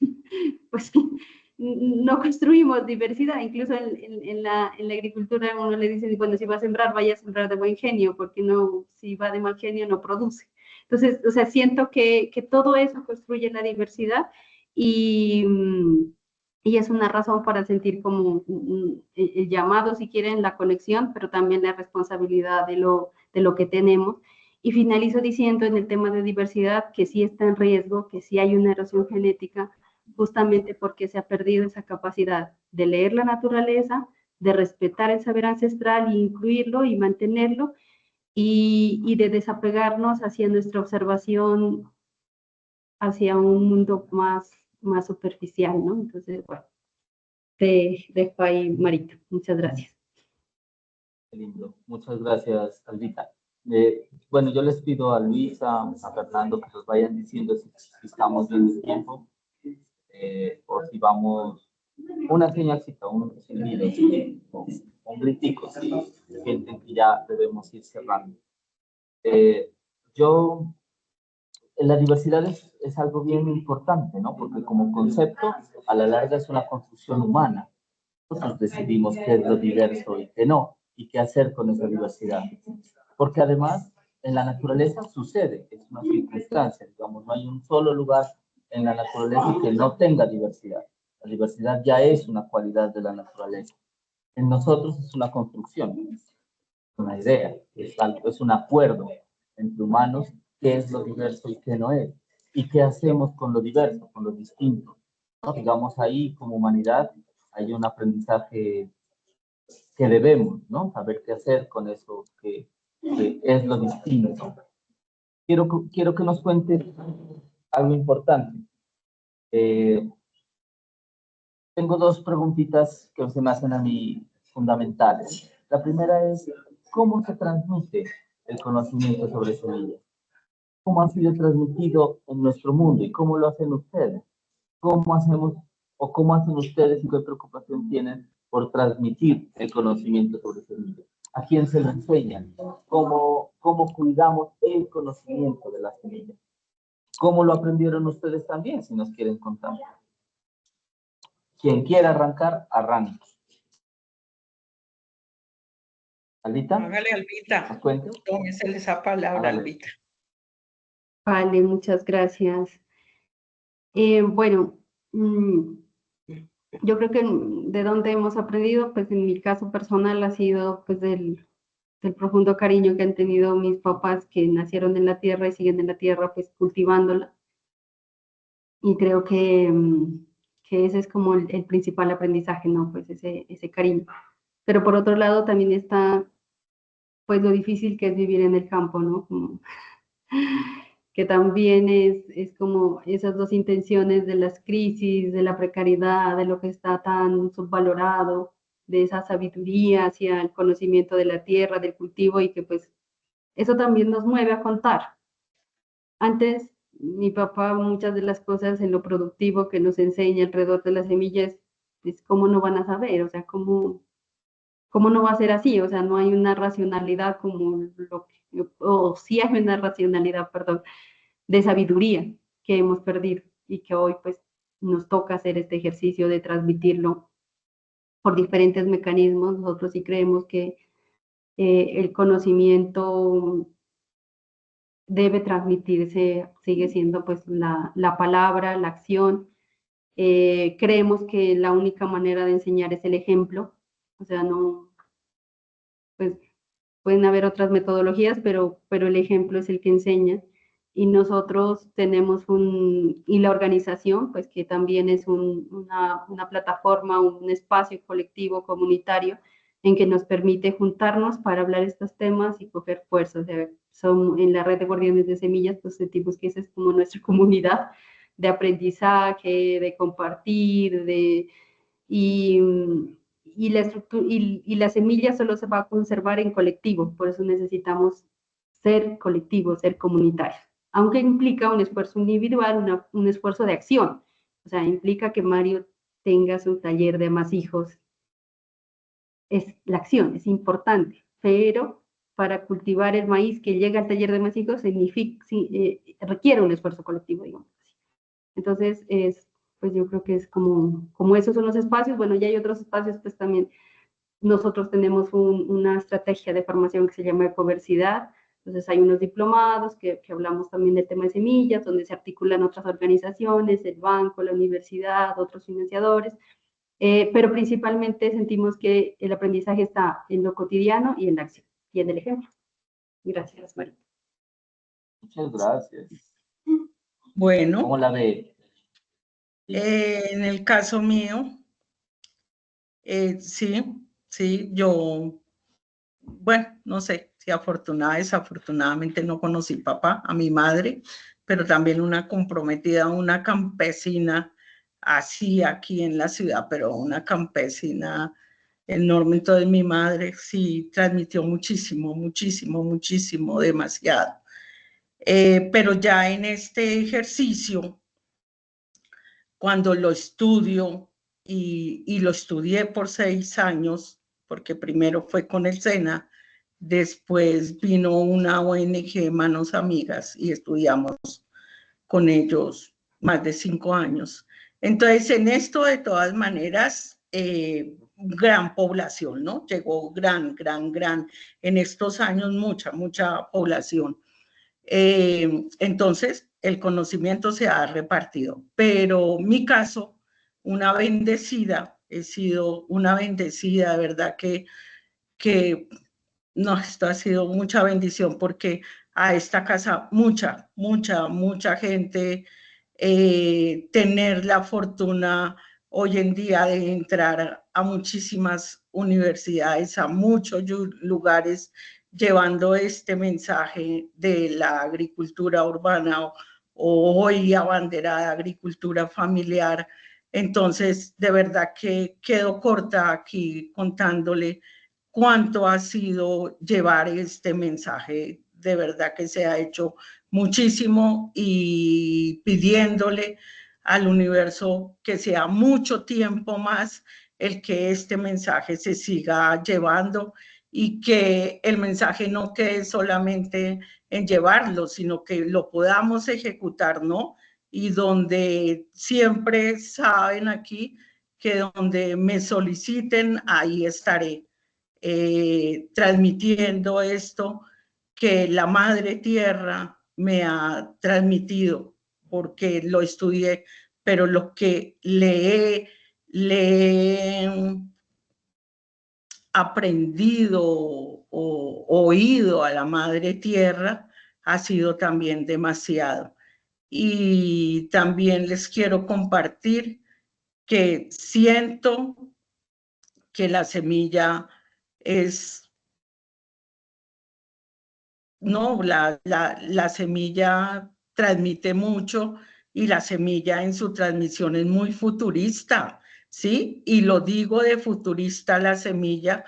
pues no construimos diversidad. Incluso en la agricultura uno le dice, bueno, si va a sembrar, vaya a sembrar de buen genio, porque no, si va de mal genio no produce. Entonces, o sea, siento que todo eso construye la diversidad y, y es una razón para sentir como el llamado, si quieren, la conexión, pero también la responsabilidad de lo que tenemos. Y finalizo diciendo en el tema de diversidad que sí está en riesgo, que sí hay una erosión genética, justamente porque se ha perdido esa capacidad de leer la naturaleza, de respetar el saber ancestral e incluirlo y mantenerlo, y de desapegarnos hacia nuestra observación, hacia un mundo más superficial, ¿no? Entonces, bueno, te dejo ahí, Marita. Muchas gracias. Qué lindo. Muchas gracias, Albita. Bueno, yo les pido a Luisa, a Fernando que nos vayan diciendo si estamos bien de tiempo o si vamos una señalcita, un silbido, un gritico, si sienten que ya debemos ir cerrando. La diversidad es algo bien importante, ¿no? Porque como concepto, a la larga es una construcción humana. Nosotros decidimos qué es lo diverso y qué no, y qué hacer con esa diversidad. Porque además, en la naturaleza sucede, es una circunstancia, digamos, no hay un solo lugar en la naturaleza que no tenga diversidad. La diversidad ya es una cualidad de la naturaleza. En nosotros es una construcción, una idea, es un acuerdo entre humanos qué es lo diverso y qué no es, y qué hacemos con lo diverso, con lo distinto. ¿No? Digamos, ahí como humanidad hay un aprendizaje que debemos, ¿no? Saber qué hacer con eso que es lo distinto. Quiero que nos cuentes algo importante. Tengo dos preguntitas que se me hacen a mí fundamentales. La primera es, ¿cómo se transmite el conocimiento sobre semillas? ¿Cómo ha sido transmitido en nuestro mundo y cómo lo hacen ustedes? ¿Cómo hacemos o cómo hacen ustedes y qué preocupación tienen por transmitir el conocimiento sobre semillas? ¿A quién se lo enseñan? ¿Cómo cuidamos el conocimiento de las semillas? ¿Cómo lo aprendieron ustedes también, si nos quieren contar? Quien quiera arrancar, arranque. ¿Albita? Hágale, Albita. Tómese esa palabra, Albita. Vale, muchas gracias. Bueno, yo creo que de dónde hemos aprendido, pues en mi caso personal ha sido pues del el profundo cariño que han tenido mis papás que nacieron en la tierra y siguen en la tierra, pues cultivándola. Y creo que ese es como el principal aprendizaje, ¿no? Pues ese cariño. Pero por otro lado también está, pues lo difícil que es vivir en el campo, ¿no? Como, que también es como esas dos intenciones de las crisis, de la precariedad, de lo que está tan subvalorado, de esa sabiduría hacia el conocimiento de la tierra, del cultivo, y que pues eso también nos mueve a contar. Antes, mi papá, muchas de las cosas en lo productivo que nos enseña alrededor de las semillas, es cómo no van a saber, o sea, cómo no va a ser así, o sea, no hay una racionalidad como lo que, o sí hay una racionalidad, perdón, de sabiduría que hemos perdido y que hoy pues nos toca hacer este ejercicio de transmitirlo por diferentes mecanismos. Nosotros sí creemos que el conocimiento debe transmitirse, sigue siendo pues la palabra, la acción. Creemos que la única manera de enseñar es el ejemplo, o sea, no, pues pueden haber otras metodologías, pero el ejemplo es el que enseña. Y nosotros tenemos y la organización, pues que también es una plataforma, un espacio colectivo, comunitario, en que nos permite juntarnos para hablar estos temas y coger fuerza. O sea, son en la red de guardianes de semillas, pues sentimos que esa es como nuestra comunidad de aprendizaje, de compartir, y, y la semilla solo se va a conservar en colectivo, por eso necesitamos ser colectivos, ser comunitarios, aunque implica un esfuerzo individual, un esfuerzo de acción, o sea, implica que Mario tenga su taller de amasijos, es la acción, es importante, pero para cultivar el maíz que llega al taller de amasijos requiere un esfuerzo colectivo, digamos así. Entonces, pues yo creo que es como esos son los espacios. Bueno, ya hay otros espacios, pues también nosotros tenemos una estrategia de formación que se llama Ecoversidad. Entonces hay unos diplomados que hablamos también del tema de semillas, donde se articulan otras organizaciones, el banco, la universidad, otros financiadores, pero principalmente sentimos que el aprendizaje está en lo cotidiano y en la acción, y en el ejemplo. Gracias, María. Muchas gracias. Bueno, ¿Cómo la ve? en el caso mío, sí, yo, bueno, no sé si afortunada, desafortunadamente no conocí papá, a mi madre, pero también una comprometida, una campesina, así aquí en la ciudad, pero una campesina enorme. Entonces mi madre sí transmitió muchísimo, muchísimo, muchísimo, demasiado. Pero ya en este ejercicio, cuando lo estudio y lo estudié por 6 años, porque primero fue con el SENA, después vino una ONG, Manos Amigas, y estudiamos con ellos más de 5 años. Entonces, en esto, de todas maneras, gran población, ¿no? Llegó gran, en estos años mucha población. Entonces, el conocimiento se ha repartido, pero mi caso, una bendecida, he sido una bendecida, de verdad que no, esto ha sido mucha bendición porque a esta casa mucha gente, tener la fortuna hoy en día de entrar a muchísimas universidades, a muchos lugares, llevando este mensaje de la agricultura urbana o hoy abanderada agricultura familiar. Entonces, de verdad que quedo corta aquí contándole cuánto ha sido llevar este mensaje. De verdad que se ha hecho muchísimo y pidiéndole al universo que sea mucho tiempo más el que este mensaje se siga llevando y que el mensaje no quede solamente en llevarlo, sino que lo podamos ejecutar, ¿no? Y donde siempre saben aquí que donde me soliciten, ahí estaré, transmitiendo esto que la Madre Tierra me ha transmitido, porque lo estudié, pero lo que le he aprendido o oído a la madre tierra ha sido también demasiado. Y también les quiero compartir que siento que la semilla es, no, la semilla transmite mucho y la semilla en su transmisión es muy futurista, ¿sí? Y lo digo de futurista la semilla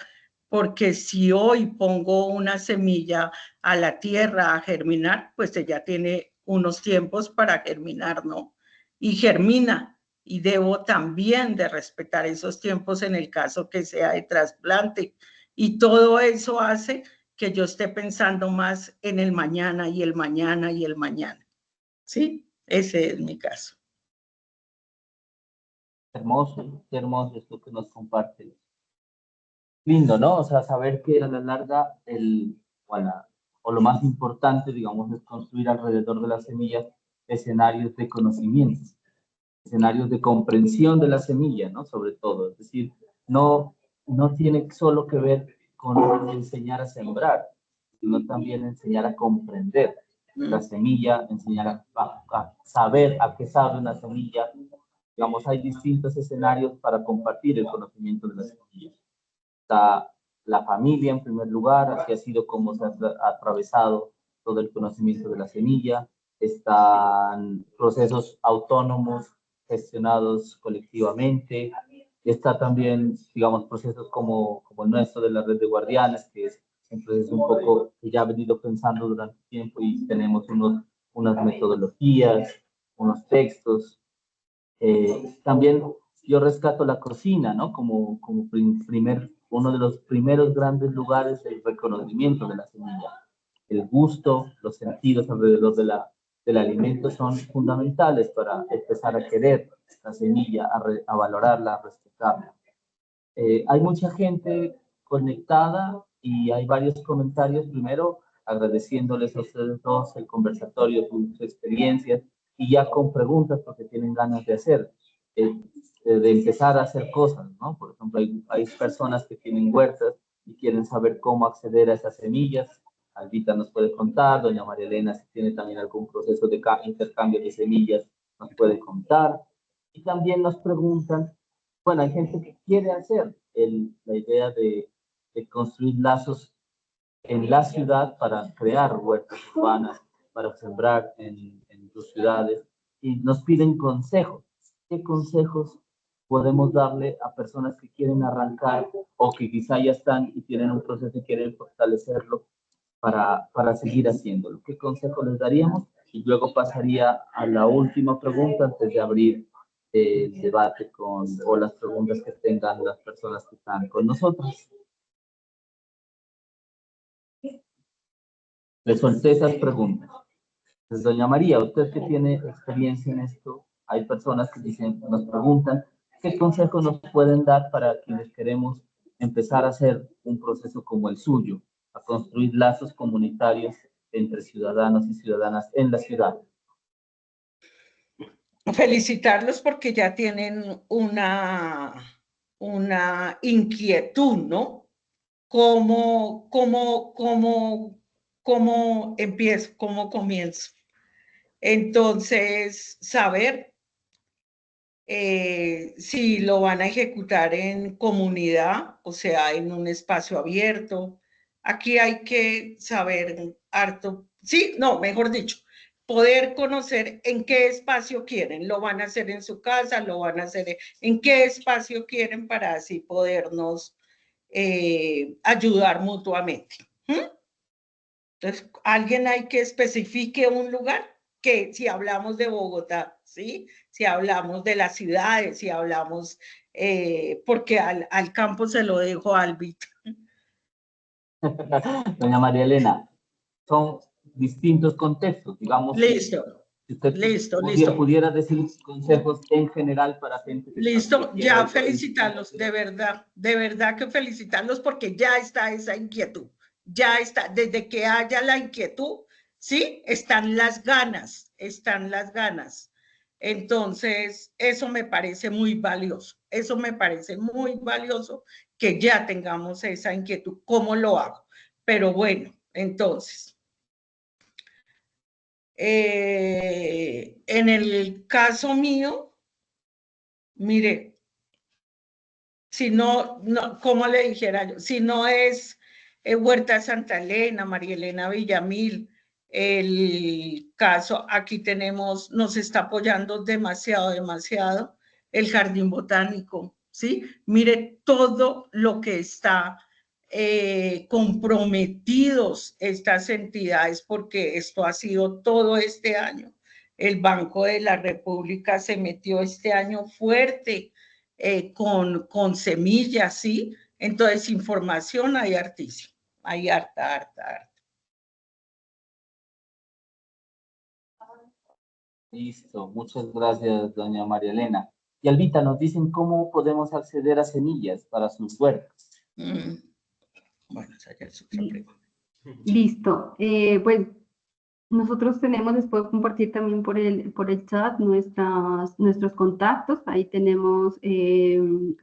porque si hoy pongo una semilla a la tierra a germinar, pues ella tiene unos tiempos para germinar, ¿no? Y germina. Y debo también de respetar esos tiempos en el caso que sea de trasplante. Y todo eso hace que yo esté pensando más en el mañana y el mañana y el mañana. ¿Sí? Ese es mi caso. Qué hermoso esto que nos compartes. Lindo, ¿no? O sea, saber que a la larga o lo más importante, digamos, es construir alrededor de las semillas escenarios de conocimiento, escenarios de comprensión de la semilla, ¿no? Sobre todo, es decir, no tiene solo que ver con enseñar a sembrar, sino también enseñar a comprender la semilla, enseñar a saber a qué sabe una semilla. Digamos, hay distintos escenarios para compartir el conocimiento de la semilla. Está la familia en primer lugar, así ha sido como se ha atravesado todo el conocimiento de la semilla. Están procesos autónomos gestionados colectivamente. Está también, digamos, procesos como el nuestro de la red de guardianes, que es un proceso un poco que ya ha venido pensando durante tiempo y tenemos unas metodologías, unos textos. También yo rescato la cocina, ¿no? Como uno de los primeros grandes lugares del reconocimiento de la semilla. El gusto, los sentidos alrededor del alimento son fundamentales para empezar a querer la semilla, a valorarla, a respetarla. Hay mucha gente conectada y hay varios comentarios. Primero, agradeciéndoles a ustedes dos el conversatorio, sus experiencias y ya con preguntas porque tienen ganas de hacer, de empezar a hacer cosas, ¿no? Por ejemplo, hay personas que tienen huertas y quieren saber cómo acceder a esas semillas. Albita nos puede contar, doña María Elena, si tiene también algún proceso de intercambio de semillas, nos puede contar. Y también nos preguntan, bueno, hay gente que quiere hacer la idea de construir lazos en la ciudad para crear huertas urbanas, para sembrar en sus ciudades, y nos piden consejos. ¿Qué consejos podemos darle a personas que quieren arrancar o que quizá ya están y tienen un proceso y quieren fortalecerlo para seguir haciéndolo? ¿Qué consejo les daríamos? Y luego pasaría a la última pregunta antes de abrir el debate o las preguntas que tengan las personas que están con nosotros. Le solté esas preguntas. Entonces, doña María, usted que tiene experiencia en esto, hay personas que nos preguntan, ¿qué consejos nos pueden dar para quienes queremos empezar a hacer un proceso como el suyo, a construir lazos comunitarios entre ciudadanos y ciudadanas en la ciudad? Felicitarlos porque ya tienen una inquietud, ¿no? ¿Cómo empiezo, cómo comienzo? Entonces, saber si lo van a ejecutar en comunidad, o sea, en un espacio abierto. Aquí hay que saber harto, sí, no, mejor dicho, poder conocer en qué espacio quieren. Lo van a hacer en su casa, lo van a hacer en qué espacio quieren para así podernos ayudar mutuamente. Entonces, alguien hay que especifique un lugar, que si hablamos de Bogotá, ¿sí? Si hablamos de las ciudades, si hablamos, porque al campo se lo dejo a Albita. Doña María Elena, son distintos contextos, digamos. Listo. Si usted Listo. pudiera decir consejos en general para gente que listo, ya felicitarlos, de verdad que felicitarlos porque ya está esa inquietud, ya está, desde que haya la inquietud, ¿sí? Están las ganas. Entonces, eso me parece muy valioso que ya tengamos esa inquietud. ¿Cómo lo hago? Pero bueno, entonces, en el caso mío, mire, si no, ¿cómo le dijera yo? Si no es Huerta Santa Elena, María Elena Villamil, el caso, aquí tenemos, nos está apoyando demasiado el Jardín Botánico, ¿sí? Mire todo lo que está comprometidos estas entidades, porque esto ha sido todo este año. El Banco de la República se metió este año fuerte con semillas, ¿sí? Entonces, información hay hartísima, hay harta. Listo, muchas gracias, doña María Elena. Y Albita, nos dicen cómo podemos acceder a semillas para sus huertas. Bueno, esa ya es otra pregunta. Listo. Pues nosotros tenemos, les puedo compartir también por el chat nuestros contactos. Ahí tenemos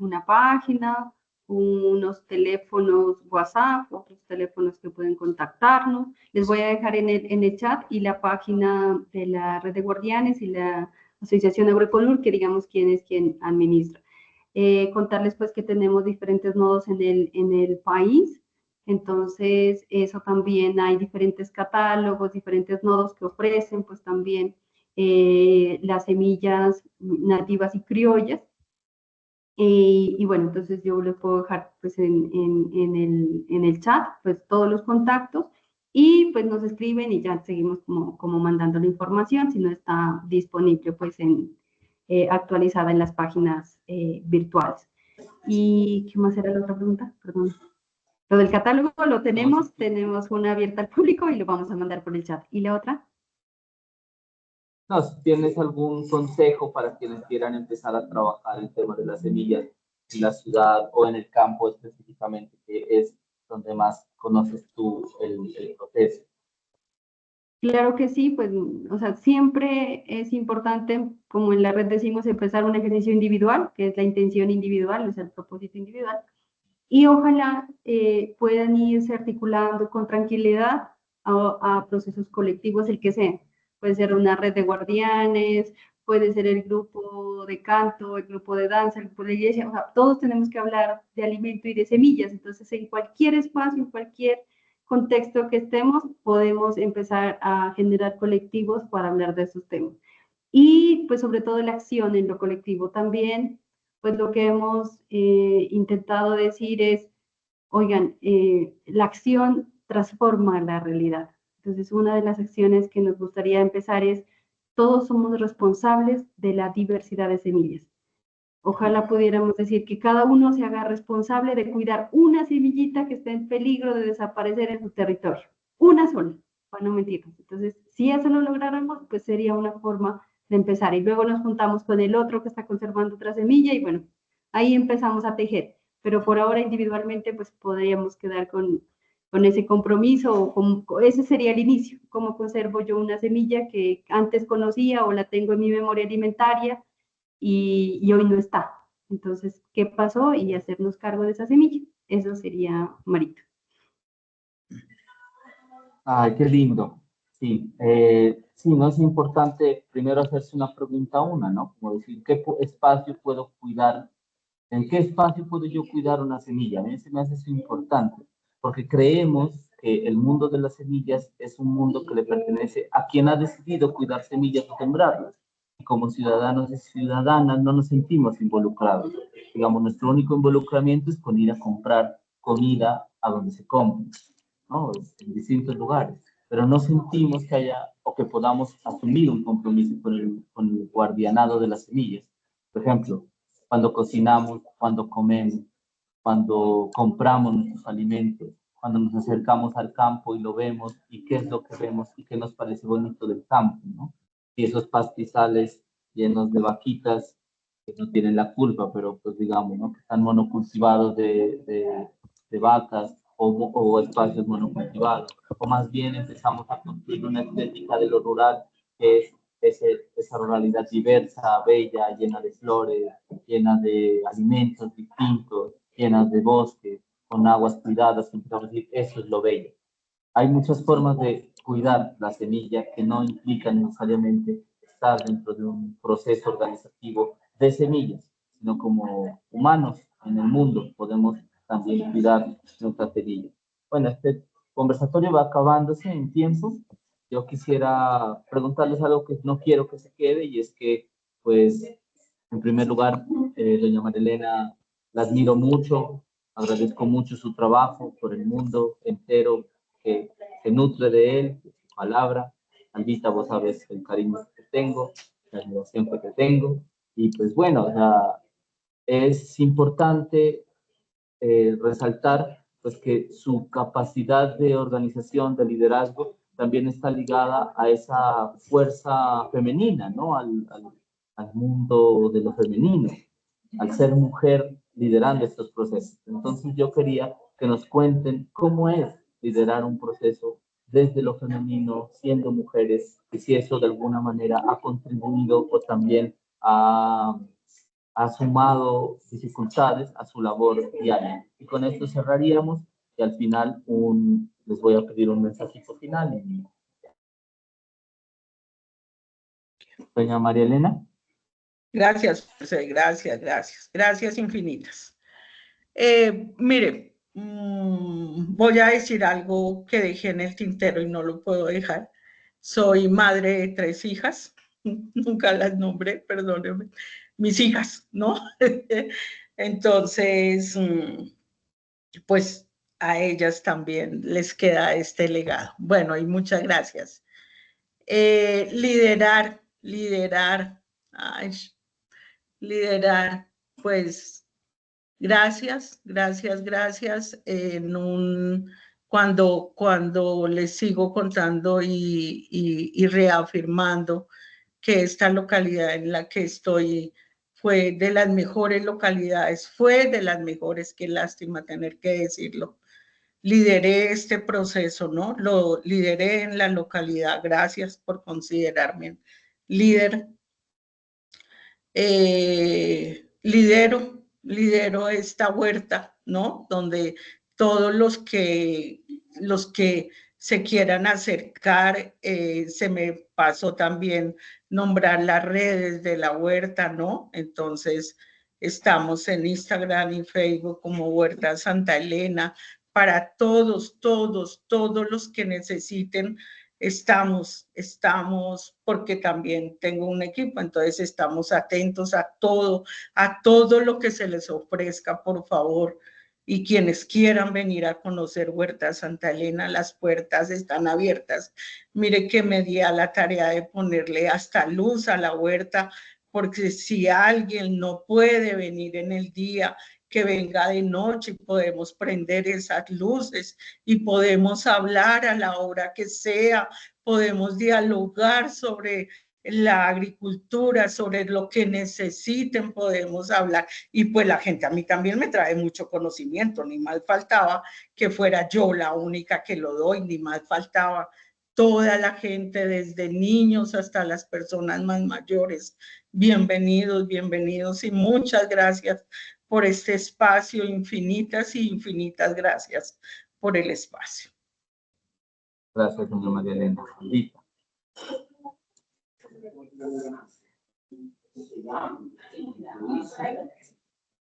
una página, unos teléfonos WhatsApp, otros teléfonos que pueden contactarnos. Les voy a dejar en el chat y la página de la Red de Guardianes y la Asociación Agroecolur, que digamos quién es quien administra. Contarles pues que tenemos diferentes nodos en el país. Entonces, eso también hay diferentes catálogos, diferentes nodos que ofrecen, pues también las semillas nativas y criollas. Y bueno, entonces yo les puedo dejar pues en el chat pues todos los contactos y pues nos escriben y ya seguimos como mandando la información si no está disponible pues actualizada en las páginas virtuales. ¿Y qué más era la otra pregunta? Perdón. Lo del catálogo lo tenemos una abierta al público y lo vamos a mandar por el chat. ¿Y la otra? No, si tienes algún consejo para quienes quieran empezar a trabajar el tema de las semillas en la ciudad o en el campo específicamente, que es donde más conoces tú el proceso. Claro que sí, pues, o sea, siempre es importante, como en la red decimos, empezar un ejercicio individual, que es la intención individual, o sea, el propósito individual, y ojalá puedan irse articulando con tranquilidad a procesos colectivos, el que sea. Puede ser una red de guardianes, puede ser el grupo de canto, el grupo de danza, el grupo de iglesia, o sea, todos tenemos que hablar de alimento y de semillas, entonces en cualquier espacio, en cualquier contexto que estemos, podemos empezar a generar colectivos para hablar de esos temas. Y pues sobre todo la acción en lo colectivo también, pues lo que hemos intentado decir es, oigan, la acción transforma la realidad. Entonces, una de las acciones que nos gustaría empezar es, todos somos responsables de la diversidad de semillas. Ojalá pudiéramos decir que cada uno se haga responsable de cuidar una semillita que esté en peligro de desaparecer en su territorio. Una sola, para no mentirnos. Entonces, si eso lo lográramos, pues sería una forma de empezar. Y luego nos juntamos con el otro que está conservando otra semilla y bueno, ahí empezamos a tejer. Pero por ahora individualmente, pues podríamos quedar con ese compromiso, o ese sería el inicio. ¿Cómo conservo yo una semilla que antes conocía o la tengo en mi memoria alimentaria? Y hoy no está. Entonces, ¿qué pasó? Y hacernos cargo de esa semilla. Eso sería Marito. Ay, qué lindo. Sí, sí, no es importante primero hacerse una pregunta una, ¿no? Como decir, ¿qué espacio puedo cuidar? ¿En qué espacio puedo yo cuidar una semilla? A mí se me hace eso importante, porque creemos que el mundo de las semillas es un mundo que le pertenece a quien ha decidido cuidar semillas o sembrarlas. Y como ciudadanos y ciudadanas no nos sentimos involucrados. Digamos, nuestro único involucramiento es con ir a comprar comida a donde se compra, ¿no? En distintos lugares. Pero no sentimos que haya o que podamos asumir un compromiso con el guardianado de las semillas. Por ejemplo, cuando cocinamos, cuando comemos, cuando compramos nuestros alimentos, cuando nos acercamos al campo y lo vemos y qué es lo que vemos y qué nos parece bonito del campo, ¿no? Y esos pastizales llenos de vaquitas que no tienen la culpa, pero pues digamos, ¿no? Que están monocultivados de vacas o espacios monocultivados, o más bien empezamos a construir una estética de lo rural que es esa ruralidad diversa, bella, llena de flores, llena de alimentos distintos, llenas de bosque, con aguas cuidadas, que empezamos a decir, eso es lo bello. Hay muchas formas de cuidar la semilla que no implican necesariamente estar dentro de un proceso organizativo de semillas, sino como humanos en el mundo podemos también cuidar nuestra semilla. Bueno, este conversatorio va acabándose en tiempo. Yo quisiera preguntarles algo que no quiero que se quede, y es que, pues, en primer lugar, doña Marilena, la admiro mucho, agradezco mucho su trabajo por el mundo entero que se nutre de él, de su palabra. Albita, vos sabes el cariño que te tengo, la admiración que te tengo, y pues bueno, o sea, es importante resaltar pues que su capacidad de organización, de liderazgo, también está ligada a esa fuerza femenina, ¿no? Al mundo de lo femenino, al ser mujer liderando estos procesos. Entonces yo quería que nos cuenten cómo es liderar un proceso desde lo femenino, siendo mujeres, y si eso de alguna manera ha contribuido o también ha sumado dificultades a su labor diaria. Y con esto cerraríamos, y al final les voy a pedir un mensajito final. Doña María Elena. Gracias, José, gracias infinitas. Mire, voy a decir algo que dejé en el tintero y no lo puedo dejar. Soy madre de 3 hijas, nunca las nombré, perdónenme, mis hijas, ¿no? Entonces, pues a ellas también les queda este legado. Bueno, y muchas gracias. Ay, liderar, pues gracias. Cuando les sigo contando y reafirmando que esta localidad en la que estoy fue de las mejores localidades, fue de las mejores, qué lástima tener que decirlo. Lideré este proceso, ¿no? Lo lideré en la localidad. Gracias por considerarme líder. Lidero esta huerta, ¿no? Donde todos los que se quieran acercar, se me pasó también nombrar las redes de la huerta, ¿no? Entonces, estamos en Instagram y Facebook como Huerta Santa Elena. Para todos los que necesiten, estamos, porque también tengo un equipo, entonces estamos atentos a todo lo que se les ofrezca, por favor. Y quienes quieran venir a conocer Huerta Santa Elena, las puertas están abiertas. Mire que me di a la tarea de ponerle hasta luz a la huerta, porque si alguien no puede venir en el día, que venga de noche y podemos prender esas luces y podemos hablar a la hora que sea, podemos dialogar sobre la agricultura, sobre lo que necesiten, podemos hablar. Y pues la gente a mí también me trae mucho conocimiento, ni mal faltaba que fuera yo la única que lo doy, ni mal faltaba toda la gente, desde niños hasta las personas más mayores. Bienvenidos y muchas gracias por este espacio, infinitas gracias por el espacio. Gracias, doña María Elena.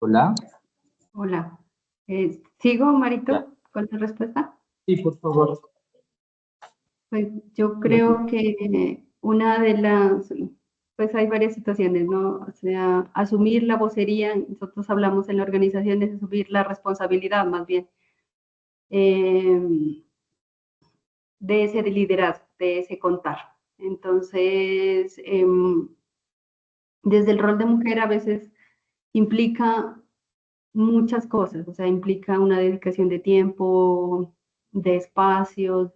Hola. Hola. ¿Sigo, Marito, Ya. con la respuesta? Sí, por favor. Pues yo creo que una de las, pues hay varias situaciones, ¿no? O sea, asumir la vocería, nosotros hablamos en la organización de asumir la responsabilidad más bien de ese liderazgo, de ese contar. Entonces, desde el rol de mujer a veces implica muchas cosas, o sea, implica una dedicación de tiempo, de espacios,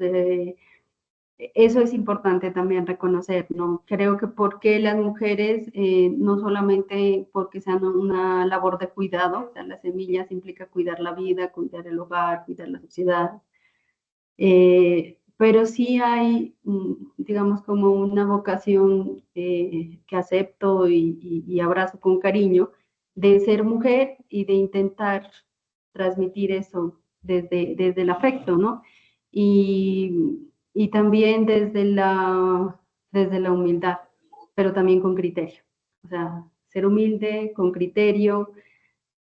eso es importante también reconocer, ¿no? Creo que porque las mujeres, no solamente porque sean una labor de cuidado, o sea, las semillas implica cuidar la vida, cuidar el hogar, cuidar la sociedad, pero sí hay, digamos, como una vocación que acepto y abrazo con cariño de ser mujer y de intentar transmitir eso desde el afecto, ¿no? Y también desde la humildad, pero también con criterio. O sea, ser humilde, con criterio.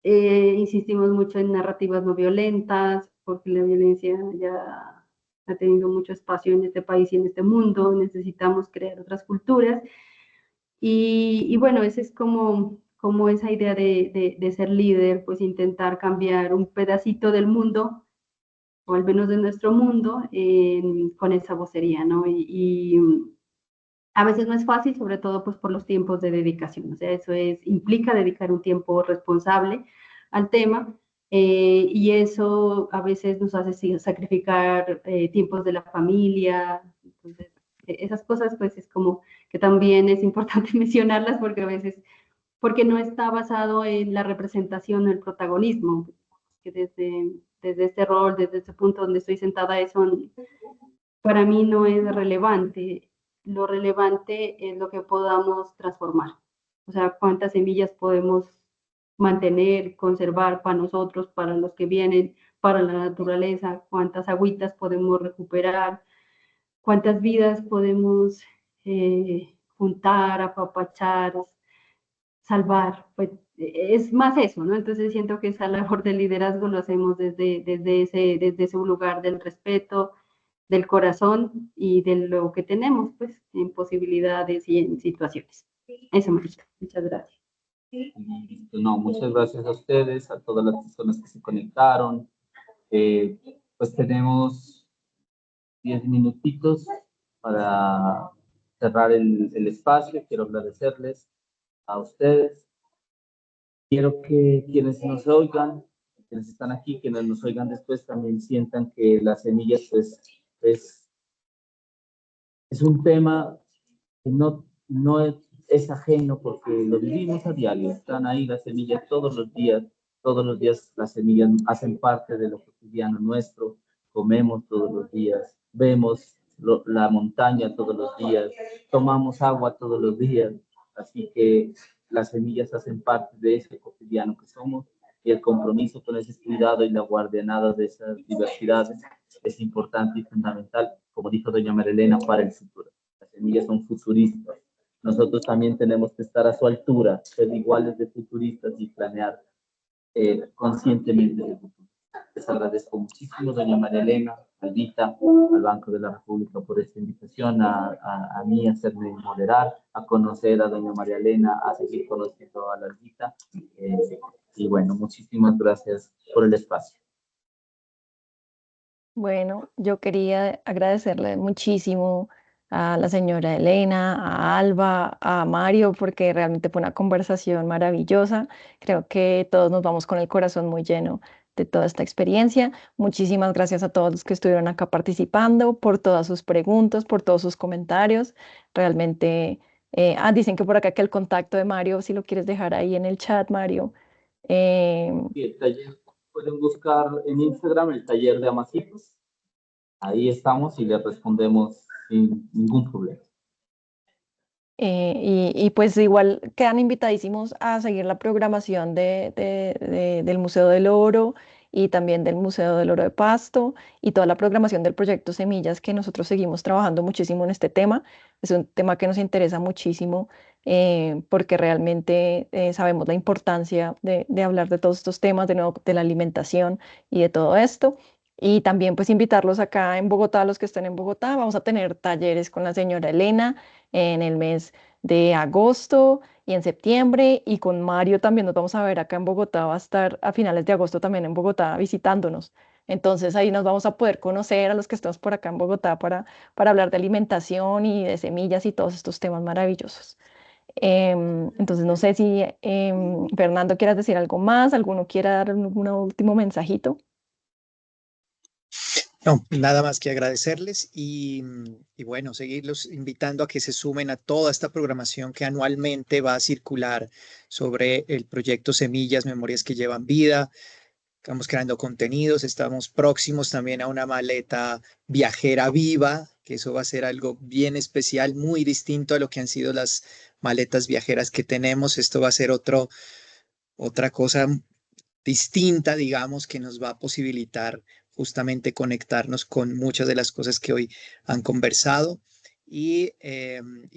Insistimos mucho en narrativas no violentas, porque la violencia ya ha tenido mucho espacio en este país y en este mundo. Necesitamos crear otras culturas. Y bueno, esa es como esa idea de ser líder, pues intentar cambiar un pedacito del mundo, o al menos de nuestro mundo, con esa vocería, ¿no? Y a veces no es fácil, sobre todo pues por los tiempos de dedicación. O sea, implica dedicar un tiempo responsable al tema, y eso a veces nos hace sacrificar tiempos de la familia. Entonces, esas cosas pues es como que también es importante mencionarlas, porque a veces, porque no está basado en la representación o el protagonismo, que desde este rol, desde este punto donde estoy sentada, eso para mí no es relevante. Lo relevante es lo que podamos transformar. O sea, cuántas semillas podemos mantener, conservar para nosotros, para los que vienen, para la naturaleza, cuántas agüitas podemos recuperar, cuántas vidas podemos juntar, apapachar, salvar. Pues es más eso, ¿no? Entonces siento que esa labor de liderazgo lo hacemos desde ese lugar del respeto, del corazón y de lo que tenemos, pues, en posibilidades y en situaciones. Eso, Marita. Muchas gracias. No, muchas gracias a ustedes, a todas las personas que se conectaron. Pues tenemos 10 minutitos para cerrar el espacio. Quiero agradecerles a ustedes. Quiero que quienes nos oigan, quienes están aquí, quienes nos oigan después, también sientan que las semillas pues, es un tema que no es ajeno, porque lo vivimos a diario. Están ahí las semillas todos los días las semillas hacen parte de lo cotidiano nuestro. Comemos todos los días, vemos la montaña todos los días, tomamos agua todos los días, así que las semillas hacen parte de ese cotidiano que somos, y el compromiso con ese cuidado y la guardianada de esas diversidades es importante y fundamental, como dijo doña María Elena, para el futuro. Las semillas son futuristas. Nosotros también tenemos que estar a su altura, ser iguales de futuristas y planear conscientemente el futuro. Les agradezco muchísimo, doña María Elena, Albita, al Banco de la República por esta invitación, a mí a hacerme moderar, a conocer a doña María Elena, a seguir conociendo a la Albita. Y bueno, muchísimas gracias por el espacio. Bueno, yo quería agradecerle muchísimo a la señora Elena, a Alba, a Mario, porque realmente fue una conversación maravillosa. Creo que todos nos vamos con el corazón muy lleno de toda esta experiencia. Muchísimas gracias a todos los que estuvieron acá participando, por todas sus preguntas, por todos sus comentarios. Realmente, dicen que por acá que el contacto de Mario, si lo quieres dejar ahí en el chat, Mario. Y el taller, pueden buscar en Instagram el taller de Amasitos. Ahí estamos y les respondemos sin ningún problema. Y pues igual quedan invitadísimos a seguir la programación del Museo del Oro y también del Museo del Oro de Pasto y toda la programación del proyecto Semillas, que nosotros seguimos trabajando muchísimo en este tema. Es un tema que nos interesa muchísimo, porque realmente sabemos la importancia de hablar de todos estos temas, de nuevo, de la alimentación y de todo esto. Y también pues invitarlos acá en Bogotá, los que estén en Bogotá. Vamos a tener talleres con la señora Elena en el mes de agosto y en septiembre, y con Mario también nos vamos a ver acá en Bogotá, va a estar a finales de agosto también en Bogotá visitándonos. Entonces ahí nos vamos a poder conocer a los que estamos por acá en Bogotá para hablar de alimentación y de semillas y todos estos temas maravillosos. Entonces no sé si Fernando quieras decir algo más, alguno quiera dar un último mensajito. No, nada más que agradecerles y bueno, seguirlos invitando a que se sumen a toda esta programación que anualmente va a circular sobre el proyecto Semillas, Memorias que Llevan Vida. Estamos creando contenidos, estamos próximos también a una maleta viajera viva, que eso va a ser algo bien especial, muy distinto a lo que han sido las maletas viajeras que tenemos. Esto va a ser otra cosa distinta, digamos, que nos va a posibilitar justamente conectarnos con muchas de las cosas que hoy han conversado. Y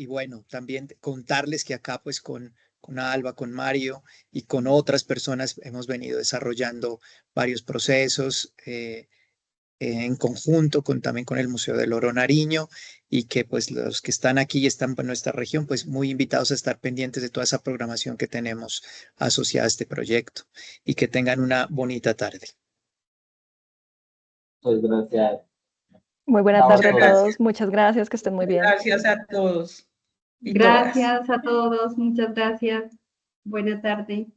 bueno, también contarles que acá pues con Alba, con Mario y con otras personas hemos venido desarrollando varios procesos en conjunto también con el Museo del Oro Nariño, y que pues los que están aquí y están en nuestra región pues muy invitados a estar pendientes de toda esa programación que tenemos asociada a este proyecto, y que tengan una bonita tarde. Muchas gracias. Muy buena Chao a tarde a todos. todos. Muchas gracias, que estén muy bien. Gracias a todos y todas. Gracias a todos, muchas gracias. Buena tarde.